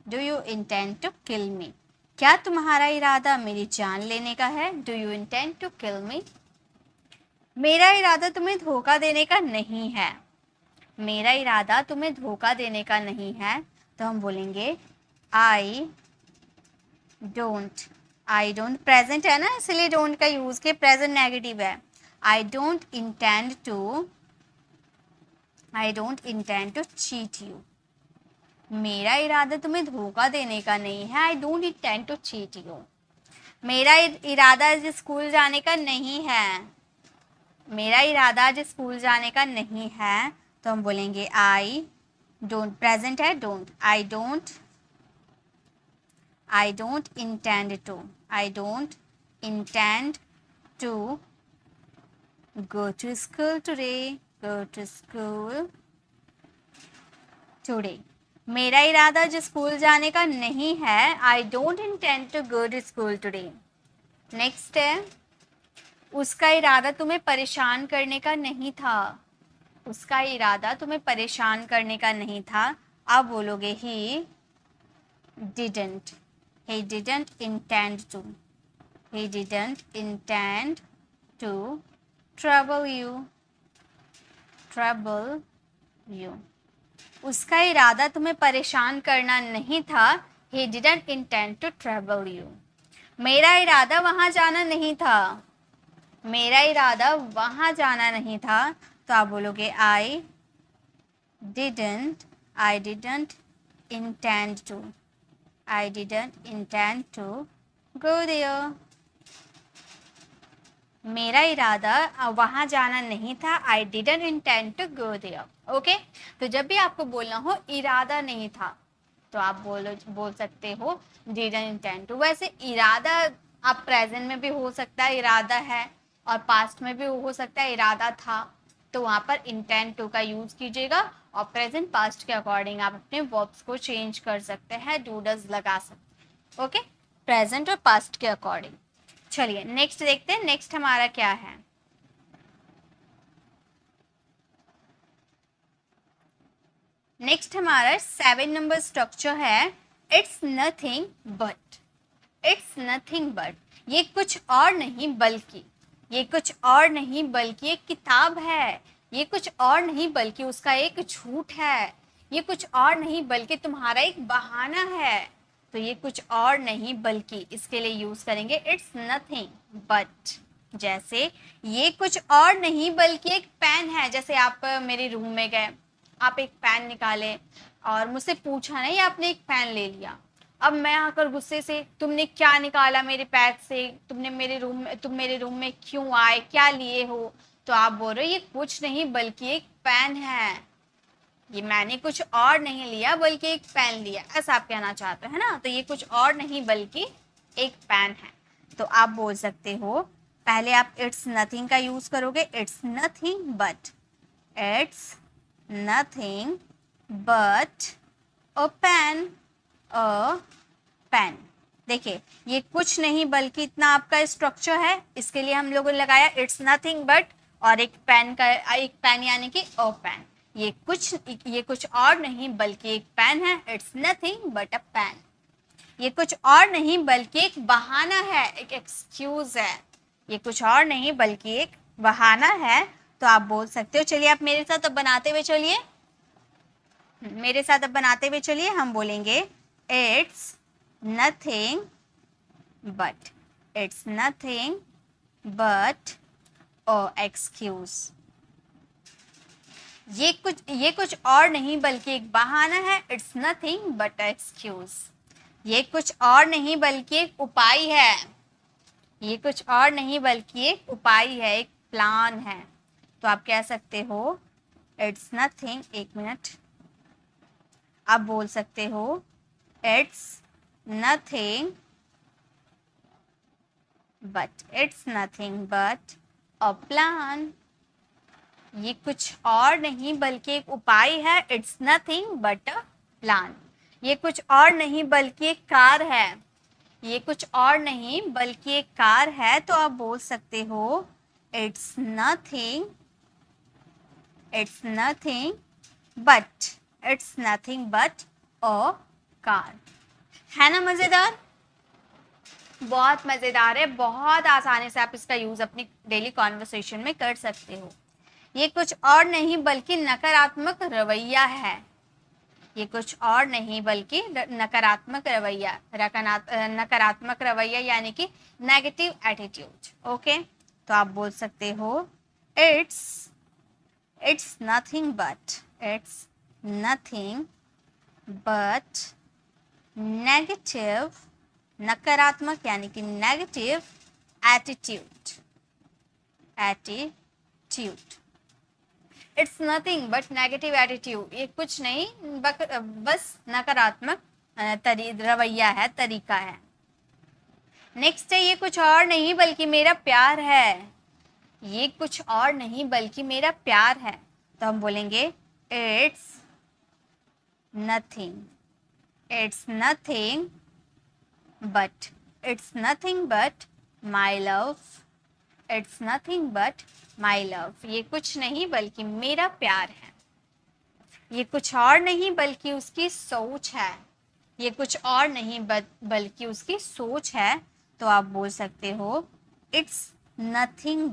Do you intend to kill me? क्या तुम्हारा इरादा मेरी जान लेने का है? Do you intend to kill me? मेरा इरादा तुम्हें धोखा देने का नहीं है। मेरा इरादा तुम्हें धोखा देने का नहीं है, तो हम बोलेंगे I don't प्रेजेंट है ना, इसलिए डोंट का यूज के, प्रेजेंट नेगेटिव है। I don't intend to cheat you. मेरा इरादा तुम्हें धोखा देने का नहीं है। I don't intend to cheat you. मेरा इरादा आज स्कूल जाने का नहीं है। मेरा इरादा आज स्कूल जाने का नहीं है, तो हम बोलेंगे I don't, प्रेजेंट है don't, I don't intend to go to school today. मेरा इरादा आज स्कूल जाने का नहीं है। I don't intend to go to school today. Next है, उसका इरादा तुम्हें परेशान करने का नहीं था। उसका इरादा तुम्हें परेशान करने का नहीं था, आप बोलोगे he didn't intend to trouble you. उसका इरादा तुम्हें परेशान करना नहीं था। He didn't intend to trouble you. मेरा इरादा वहां जाना नहीं था। मेरा इरादा वहां जाना नहीं था, तो आप बोलोगे I didn't intend to go there. मेरा इरादा वहां जाना नहीं था। I didn't intend to go there. Okay, तो जब भी आपको बोलना हो इरादा नहीं था, तो आप बोल सकते हो didn't intend to. वैसे इरादा आप प्रेजेंट में भी हो सकता है इरादा है, और पास्ट में भी हो सकता है इरादा था, तो वहाँ पर इंटेंट टू का यूज कीजिएगा, और प्रेजेंट पास्ट के अकॉर्डिंग आप अपने वर्ब्स को चेंज कर सकते हैं, डू डज लगा सकते हैं। ओके, प्रेजेंट और पास्ट के अकॉर्डिंग। चलिए नेक्स्ट देखते हैं, नेक्स्ट हमारा क्या है। नेक्स्ट हमारा 7 नंबर स्ट्रक्चर है, इट्स नथिंग बट। ये कुछ और नहीं बल्कि, एक किताब है। ये कुछ और नहीं बल्कि उसका एक झूठ है। ये कुछ और नहीं बल्कि तुम्हारा एक बहाना है। तो ये कुछ और नहीं बल्कि, इसके लिए यूज करेंगे इट्स नथिंग बट। जैसे ये कुछ और नहीं बल्कि एक पेन है। जैसे आप मेरे रूम में गए, आप एक पेन निकाले और मुझसे पूछा नहीं, आपने एक पेन ले लिया। अब मैं आकर गुस्से से, तुमने क्या निकाला मेरे बैग से, तुम मेरे रूम में क्यों आए, क्या लिए हो? तो आप बोल रहे हो ये कुछ नहीं बल्कि एक पेन है, ये मैंने कुछ और नहीं लिया बल्कि एक पेन लिया, ऐसा आप कहना चाहते हो, है ना? तो ये कुछ और नहीं बल्कि एक पेन है। तो आप बोल सकते हो, पहले आप इट्स नथिंग का यूज करोगे, it's nothing but, it's nothing but a pen, a pen. देखिए ये कुछ नहीं बल्कि इतना आपका स्ट्रक्चर है, इसके लिए हम लोगों ने लगाया इट्स नथिंग बट और एक पेन यानी कि अ पेन। ये कुछ और नहीं बल्कि एक पेन है, it's nothing but a pen. ये कुछ और नहीं बल्कि एक बहाना है, एक एक्सक्यूज है। ये कुछ और नहीं बल्कि एक बहाना है। तो आप बोल सकते हो, चलिए आप मेरे साथ अब बनाते हुए चलिए, हम बोलेंगे it's nothing but, it's nothing but a excuse. ये कुछ और नहीं बल्कि एक बहाना है, इट्स नथिंग बट एक्सक्यूज। ये कुछ और नहीं बल्कि एक उपाय है, ये कुछ और नहीं बल्कि एक उपाय है, एक प्लान है। तो आप कह सकते हो इट्स नथिंग, एक मिनट, आप बोल सकते हो it's nothing but a plan. ये कुछ और नहीं बल्कि एक उपाय है, it's nothing but a plan. ये कुछ और नहीं बल्कि एक कार है, ये कुछ और नहीं बल्कि एक कार है। तो आप बोल सकते हो it's nothing but a car. है ना मजेदार? बहुत मजेदार है, बहुत आसानी से आप इसका यूज अपनी डेली कॉन्वर्सेशन में कर सकते हो। ये कुछ और नहीं बल्कि नकारात्मक रवैया है, ये कुछ और नहीं बल्कि नकारात्मक रवैया, नकारात्मक रवैया यानी कि नेगेटिव एटीट्यूड। ओके, तो आप बोल सकते हो इट्स नथिंग बट नेगेटिव, नकारात्मक यानी कि negative attitude. It's nothing but negative attitude, ये कुछ नहीं बस नकारात्मक रवैया है, तरीका है। नेक्स्ट है, ये कुछ और नहीं बल्कि मेरा प्यार है, ये कुछ और नहीं बल्कि मेरा प्यार है। तो हम बोलेंगे it's nothing but my love, it's nothing but my love. ये कुछ नहीं बल्कि मेरा प्यार है। ये कुछ और नहीं बल्कि उसकी सोच है, ये कुछ और नहीं बल्कि उसकी सोच है। तो आप बोल सकते हो इट्स नथिंग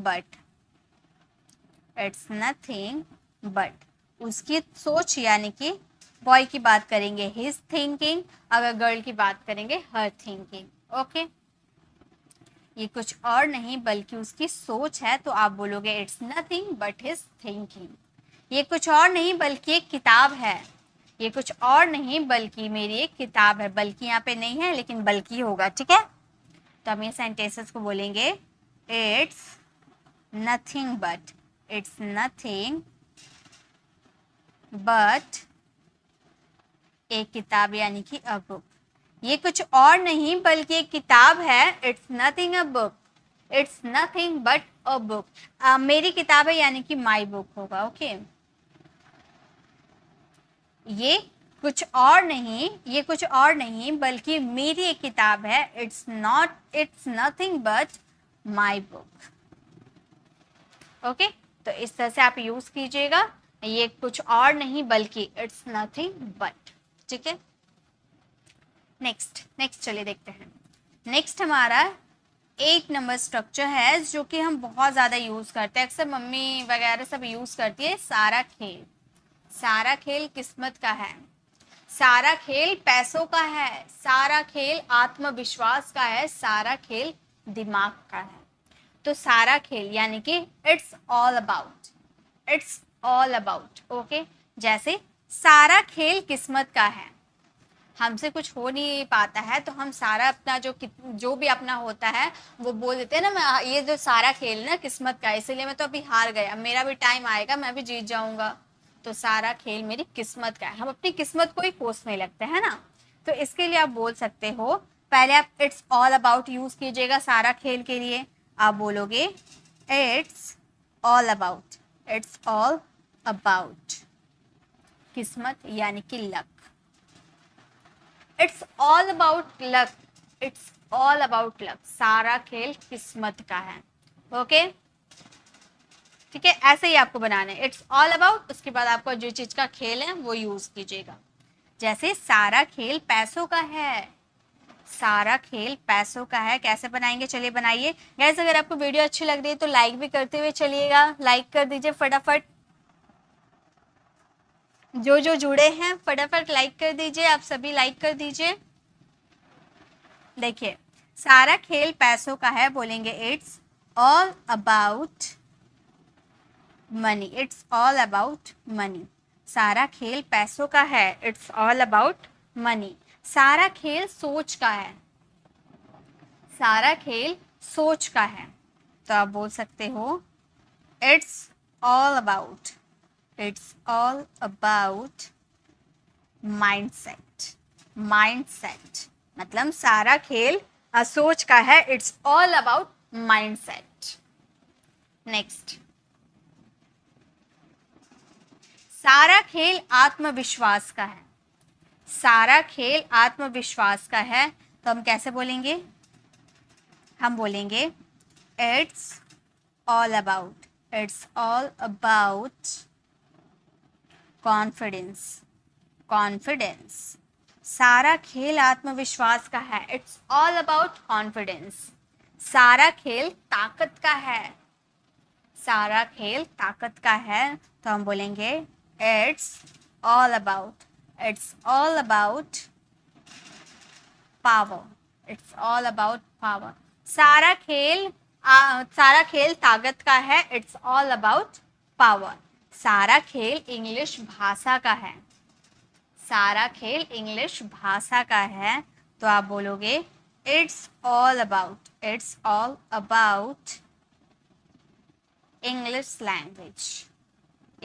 बट उसकी सोच, यानी कि बॉय की बात करेंगे हिज थिंकिंग, अगर गर्ल की बात करेंगे हर थिंकिंग। ओके, ये कुछ और नहीं बल्कि उसकी सोच है। तो आप बोलोगे it's nothing but his thinking. ये कुछ और नहीं बल्कि एक किताब है, ये कुछ और नहीं बल्कि मेरी एक किताब है। बल्कि यहाँ पे नहीं है लेकिन बल्कि होगा, ठीक है? तो हम ये सेंटेंसेस को बोलेंगे इट्स नथिंग बट एक किताब यानी कि अ बुक। ये कुछ और नहीं बल्कि एक किताब है, it's nothing but a book. मेरी किताब है यानी कि माई बुक होगा। ओके, ये कुछ और नहीं बल्कि मेरी एक किताब है, it's nothing but my book. Okay, तो इस तरह से आप यूज कीजिएगा, ये कुछ और नहीं बल्कि इट्स नथिंग बट। ठीक है, नेक्स्ट चलिए देखते हैं। नेक्स्ट हमारा 8 नंबर स्ट्रक्चर है जो कि हम बहुत ज़्यादा यूज़ करते हैं, अक्सर मम्मी वगैरह सब यूज़ करती है, सारा खेल। सारा खेल किस्मत का है, सारा खेल पैसों का है, सारा खेल आत्मविश्वास का है, सारा खेल दिमाग का है। तो सारा खेल यानी कि it's all about, it's all about. Okay, जैसे सारा खेल किस्मत का है, हमसे कुछ हो नहीं पाता है तो हम सारा अपना जो भी अपना होता है वो बोल देते हैं ना, मैं ये जो सारा खेल ना किस्मत का है, इसलिए मैं तो अभी हार गया, मेरा भी टाइम आएगा, मैं भी जीत जाऊंगा। तो सारा खेल मेरी किस्मत का है, हम अपनी किस्मत को ही कोसने लगते हैं ना। तो इसके लिए आप बोल सकते हो, पहले आप इट्स ऑल अबाउट यूज कीजिएगा सारा खेल के लिए। आप बोलोगे it's all about, it's all about किस्मत यानी कि luck. It's all about luck, it's all about luck, सारा खेल किस्मत का है। ओके, ठीक है, ऐसे ही आपको बनाना है, इट्स ऑल अबाउट, उसके बाद आपको जो चीज का खेल है वो यूज कीजिएगा। जैसे सारा खेल पैसों का है, सारा खेल पैसों का है, कैसे बनाएंगे, चलिए बनाइए। गाइस अगर आपको वीडियो अच्छी लग रही है तो लाइक भी करते हुए चलिएगा, लाइक कर दीजिए फटाफट, जो जो जुड़े हैं फटाफट लाइक कर दीजिए, आप सभी लाइक कर दीजिए। देखिए सारा खेल पैसों का है, बोलेंगे it's all about money, it's all about money, सारा खेल पैसों का है, इट्स ऑल अबाउट मनी। सारा खेल सोच का है, सारा खेल सोच का है, तो आप बोल सकते हो it's all about, it's all about mindset, mindset मतलब सारा खेल सोच का है, it's all about mindset. Next, सारा खेल आत्मविश्वास का है, सारा खेल आत्मविश्वास का है, तो हम कैसे बोलेंगे, हम बोलेंगे it's all about, it's all about confidence, confidence, सारा खेल आत्मविश्वास का है, इट्स ऑल अबाउट कॉन्फिडेंस। सारा खेल ताकत का है, सारा खेल ताकत का है, तो हम बोलेंगे it's all about, it's all about power, it's all about power. सारा खेल सारा खेल ताकत का है, इट्स ऑल अबाउट पावर। सारा खेल इंग्लिश भाषा का है, सारा खेल इंग्लिश भाषा का है, तो आप बोलोगे it's all about, it's all about English language,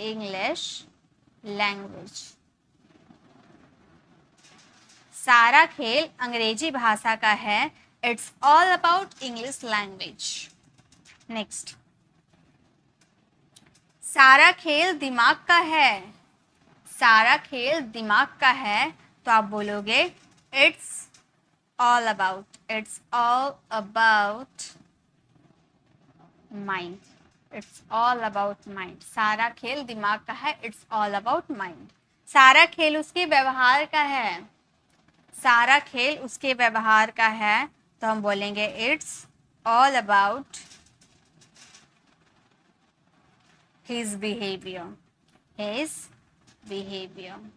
English language. सारा खेल अंग्रेजी भाषा का है, it's all about English language. Next, सारा खेल दिमाग का है, सारा खेल दिमाग का है, तो आप बोलोगे it's all about, it's all about mind, it's all about mind. सारा खेल दिमाग का है, इट्स ऑल अबाउट माइंड। सारा खेल उसके व्यवहार का है, सारा खेल उसके व्यवहार का है, तो हम बोलेंगे it's all about his behaviour, his behaviour.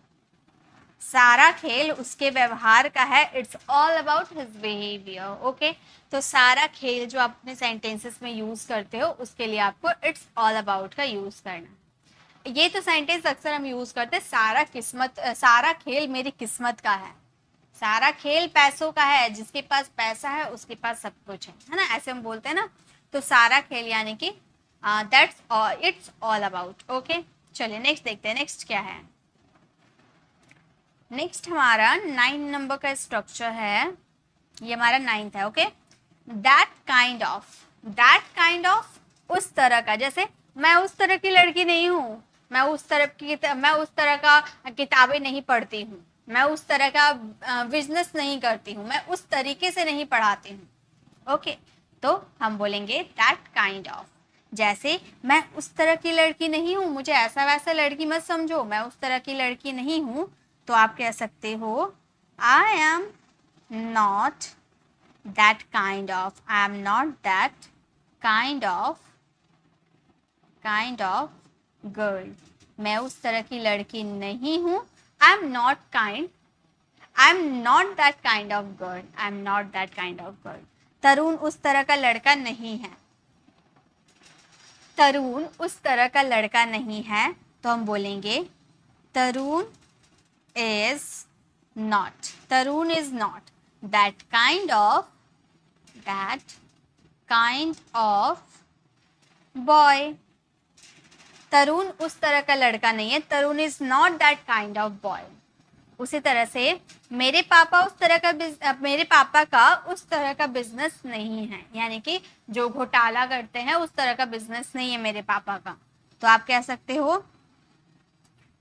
सारा खेल उसके व्यवहार का है, it's all about his behaviour. Okay, तो सारा खेल जो आप अपने सेंटेंसेस में यूज करते हो उसके लिए आपको इट्स ऑल अबाउट का यूज करना। ये तो सेंटेंस अक्सर हम यूज करते हैं, सारा किस्मत, सारा खेल मेरी किस्मत का है, सारा खेल पैसों का है, जिसके पास पैसा है उसके पास सब कुछ है ना, ऐसे हम बोलते हैं ना। तो सारा खेल यानी कि that's it's all about. Okay, चलिए नेक्स्ट देखते हैं, नेक्स्ट क्या है। नेक्स्ट हमारा 9 नंबर का स्ट्रक्चर है, ये हमारा 9th है। Okay, that kind of, that kind of उस तरह का, जैसे मैं उस तरह की लड़की नहीं हूँ, मैं उस तरह का किताबें नहीं पढ़ती हूँ, मैं उस तरह का बिजनेस नहीं करती हूँ, मैं उस तरीके से नहीं पढ़ाती हूँ। ओके, तो हम बोलेंगे दैट काइंड ऑफ। जैसे मैं उस तरह की लड़की नहीं हूँ, मुझे ऐसा वैसा लड़की मत समझो, मैं उस तरह की लड़की नहीं हूँ, तो आप कह सकते हो I am not that kind of, I am not that kind of girl, मैं उस तरह की लड़की नहीं हूँ। I am not kind, I am not that kind of girl, I am not that kind of girl. Tarun उस तरह का लड़का नहीं है, तरुण उस तरह का लड़का नहीं है, तो हम बोलेंगे Tarun is not, Tarun is not that kind of boy. Tarun उस तरह का लड़का नहीं है, Tarun is not that kind of boy. उसी तरह से मेरे पापा का उस तरह का बिजनेस नहीं है, यानी कि जो घोटाला करते हैं उस तरह का बिजनेस नहीं है मेरे पापा का। तो आप कह सकते हो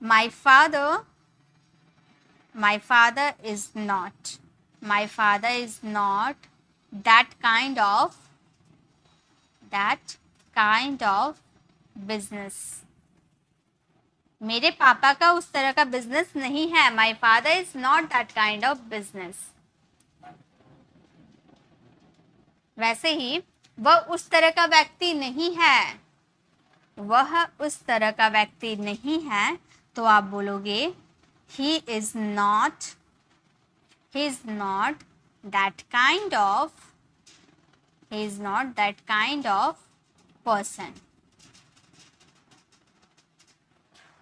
my father is not that kind of business. मेरे पापा का उस तरह का बिजनेस नहीं है। My father is not that kind of business. वैसे ही वह उस तरह का व्यक्ति नहीं है, वह उस तरह का व्यक्ति नहीं है, तो आप बोलोगे he is not that kind of person.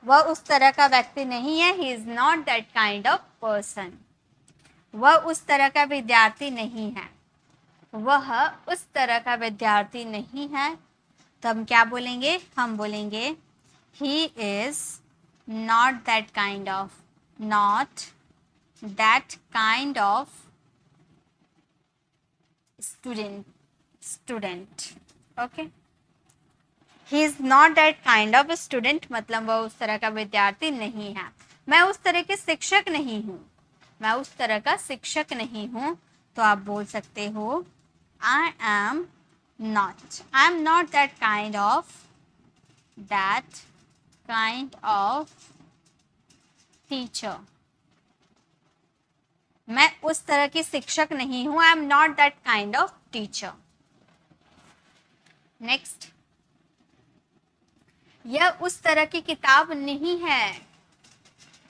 वह उस तरह का व्यक्ति नहीं है, he is not that kind of person. वह उस तरह का विद्यार्थी नहीं है, वह उस तरह का विद्यार्थी नहीं है, तो हम क्या बोलेंगे? हम बोलेंगे he is not that kind of student. Okay, he is not that kind of student मतलब वह उस तरह का विद्यार्थी नहीं है। मैं उस तरह के शिक्षक नहीं हूँ, मैं उस तरह का शिक्षक नहीं हूँ, तो आप बोल सकते हो I am not that kind of teacher. मैं उस तरह की शिक्षक नहीं हूँ, I am not that kind of teacher. Next, यह उस तरह की किताब नहीं है।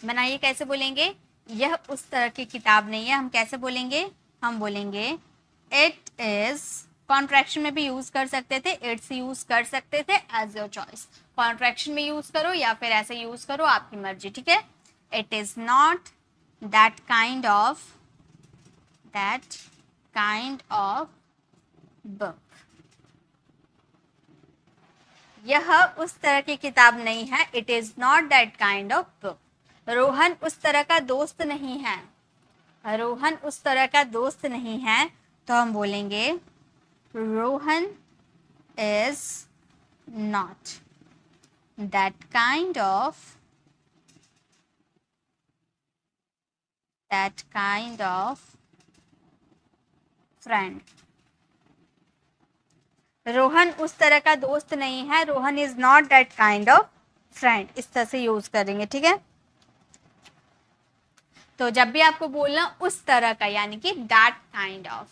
बनाइए कैसे बोलेंगे? यह उस तरह की किताब नहीं है। हम कैसे बोलेंगे? हम बोलेंगे इट इज। कॉन्ट्रैक्शन में भी यूज कर सकते थे, इट्स यूज कर सकते थे, एज योर चॉइस। कॉन्ट्रैक्शन में यूज करो या फिर ऐसे यूज करो, आपकी मर्जी, ठीक है। It is not that kind of book. यह उस तरह की किताब नहीं है, it is not that kind of book. Rohan उस तरह का दोस्त नहीं है, रोहन उस तरह का दोस्त नहीं है, तो हम बोलेंगे Rohan is not that kind of friend. Rohan उस तरह का दोस्त नहीं है, Rohan is not that kind of friend. इस तरह से यूज करेंगे, ठीक है। तो जब भी आपको बोलना उस तरह का, यानी कि that kind of.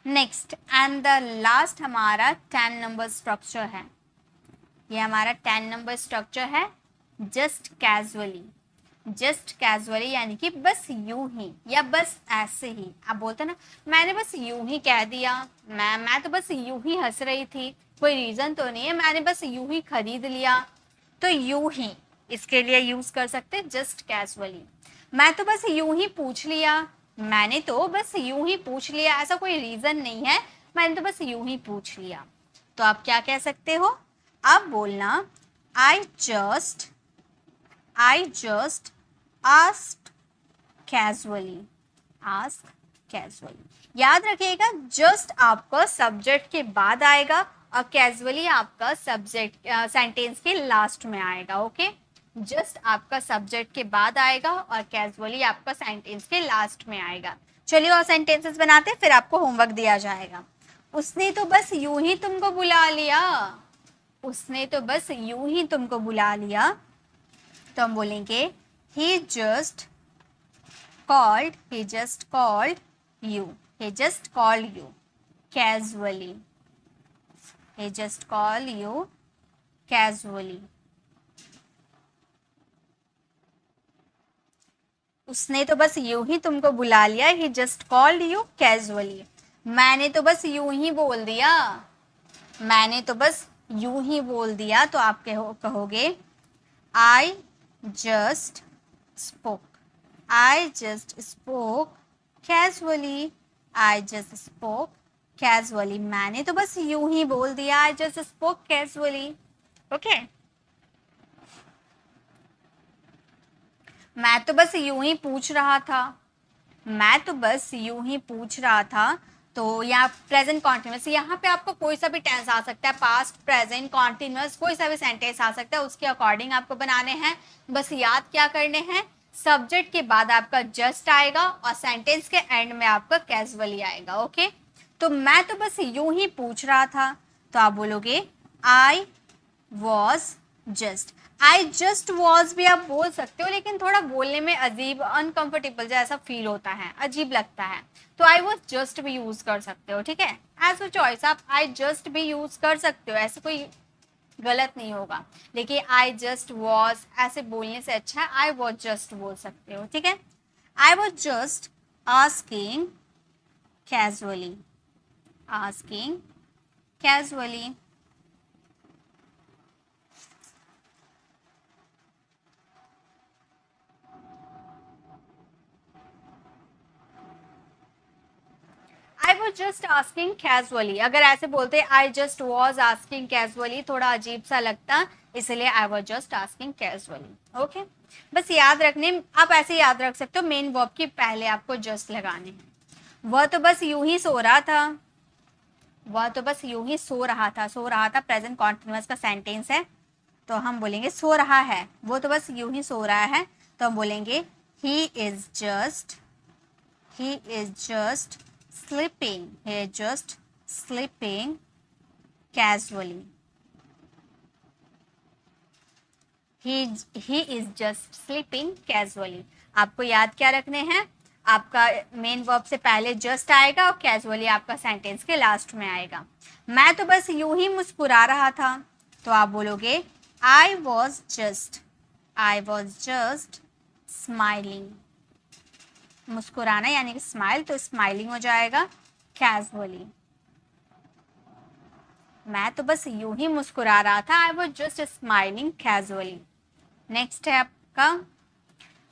Next and the last हमारा 10 नंबर स्ट्रक्चर है। ये हमारा 10 नंबर स्ट्रक्चर है, जस्ट कैजुअली। जस्ट कैजुअली यानी कि बस यूं ही या बस ऐसे ही। आप बोलते ना मैंने बस यूं ही कह दिया, मैं तो बस यूं ही हंस रही थी, कोई रीजन तो नहीं है, मैंने बस यूं ही खरीद लिया, तो यूं ही इसके लिए यूज कर सकते जस्ट कैजुअली। मैं तो बस यूं ही पूछ लिया, मैंने तो बस यूं ही पूछ लिया, ऐसा कोई रीजन नहीं है, मैंने तो बस यूं ही पूछ लिया। तो आप क्या कह सकते हो? आप बोलना आई जस्ट asked casually। याद रखिएगा, जस्ट आपका सब्जेक्ट के बाद आएगा और कैजुअली आपका सब्जेक्ट सेंटेंस के लास्ट में आएगा। ओके, जस्ट आपका सब्जेक्ट के बाद आएगा और कैजुअली आपका सेंटेंस के लास्ट में आएगा। चलिए और सेंटेंसेस बनाते हैं, फिर आपको होमवर्क दिया जाएगा। उसने तो बस यूं ही तुमको बुला लिया, उसने तो बस यूं ही तुमको बुला लिया, तो हम बोलेंगे he just called you casually। he just called you casually। उसने तो बस यूं ही तुमको बुला लिया, ही जस्ट कॉल्ड यू कैजुअली। मैंने तो बस यूं ही बोल दिया, मैंने तो बस यूं ही बोल दिया, तो आप कहोगे I just spoke, I just spoke casually, I just spoke casually. मैंने तो बस यूं ही बोल दिया, I just spoke casually. Okay, मैं तो बस यूं ही पूछ रहा था, मैं तो बस यूं ही पूछ रहा था। तो यहाँ प्रेजेंट कॉन्टिन्यूस, यहाँ पे आपको कोई सा भी टेंस आ सकता है, पास्ट, प्रेजेंट, कॉन्टिन्यूस, कोई सा भी सेंटेंस आ सकता है, उसके अकॉर्डिंग आपको बनाने हैं। बस याद क्या करने हैं, सब्जेक्ट के बाद आपका जस्ट आएगा और सेंटेंस के एंड में आपका कैजुअली आएगा। ओके, तो मैं तो बस यूं ही पूछ रहा था, तो आप बोलोगे I was just. I just was भी आप बोल सकते हो, लेकिन थोड़ा बोलने में अजीब, अनकंफर्टेबल जैसा फील होता है, अजीब लगता है, तो आई वॉज जस्ट भी यूज कर सकते हो। ठीक है, एज अ चॉइस आप आई जस्ट भी यूज कर सकते हो, ऐसे कोई गलत नहीं होगा। देखिए आई जस्ट वॉज ऐसे बोलने से अच्छा है आई वॉज जस्ट बोल सकते हो। ठीक है, I was just asking casually, asking casually. I was just asking casually, अगर ऐसे बोलते I just was asking casually थोड़ा अजीब सा लगता, इसलिए I was just asking casually. Okay, बस याद रखने, आप ऐसे याद रख सकते हो, मेन वर्ब के पहले आपको जस्ट लगाने हैं। वह तो बस यूं ही सो रहा था, वह तो बस यूं ही सो रहा था, सो रहा था प्रेजेंट कॉन्टिन्यूअस का सेंटेंस है, तो हम बोलेंगे सो रहा है, वो तो बस यूं ही सो रहा है, तो हम बोलेंगे he is just sleeping, he is just sleeping casually, he is just sleeping casually। आपको याद क्या रखने हैं, आपका मेन वर्ब से पहले जस्ट आएगा और कैजुअली आपका सेंटेंस के लास्ट में आएगा। मैं तो बस यूं ही मुस्कुरा रहा था, तो आप बोलोगे आई वॉज जस्ट स्माइलिंग। मुस्कुराना यानी कि स्माइल, तो स्माइलिंग हो जाएगा कैजुअली। मैं तो बस यूं ही मुस्कुरा रहा था, I was just smiling casually. Next है आपका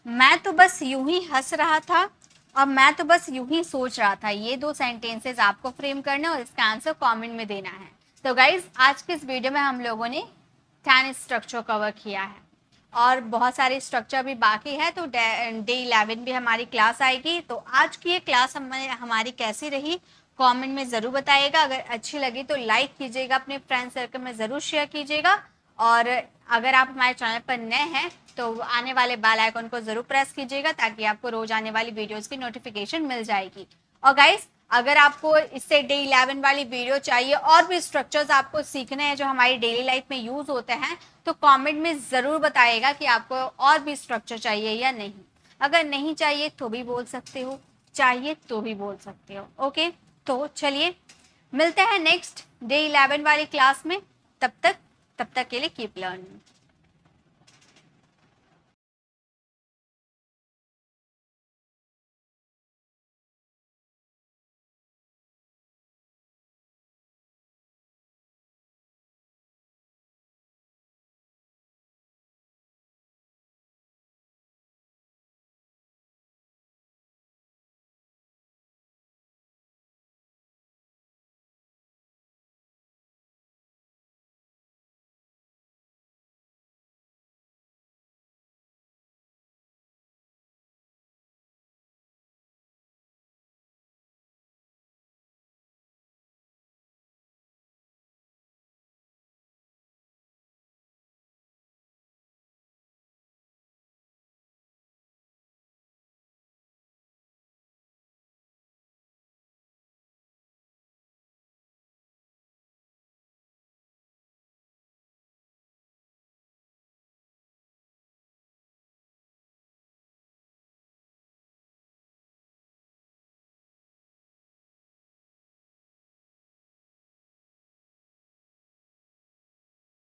मैं तो बस यूं ही हंस रहा था और मैं तो बस यूं ही सोच रहा था। ये दो सेंटेंसेस आपको फ्रेम करना है और इसका आंसर कमेंट में देना है। तो गाइज आज के इस वीडियो में हम लोगों ने 10 स्ट्रक्चर कवर किया है और बहुत सारे स्ट्रक्चर भी बाकी है, तो डे 11 भी हमारी क्लास आएगी। तो आज की ये क्लास हमारी कैसी रही कमेंट में ज़रूर बताइएगा। अगर अच्छी लगी तो लाइक कीजिएगा, अपने फ्रेंड सर्कल में ज़रूर शेयर कीजिएगा, और अगर आप हमारे चैनल पर नए हैं तो आने वाले बेल आइकन को ज़रूर प्रेस कीजिएगा ताकि आपको रोज आने वाली वीडियोज़ की नोटिफिकेशन मिल जाएगी। और गाइस अगर आपको इससे डे 11 वाली वीडियो चाहिए और भी स्ट्रक्चर्स आपको सीखने हैं जो हमारी डेली लाइफ में यूज़ होते हैं, तो कमेंट में ज़रूर बताइएगा कि आपको और भी स्ट्रक्चर चाहिए या नहीं। अगर नहीं चाहिए तो भी बोल सकते हो, चाहिए तो भी बोल सकते हो। ओके, तो चलिए मिलते हैं नेक्स्ट डे 11 वाली क्लास में। तब तक के लिए कीप लर्निंग।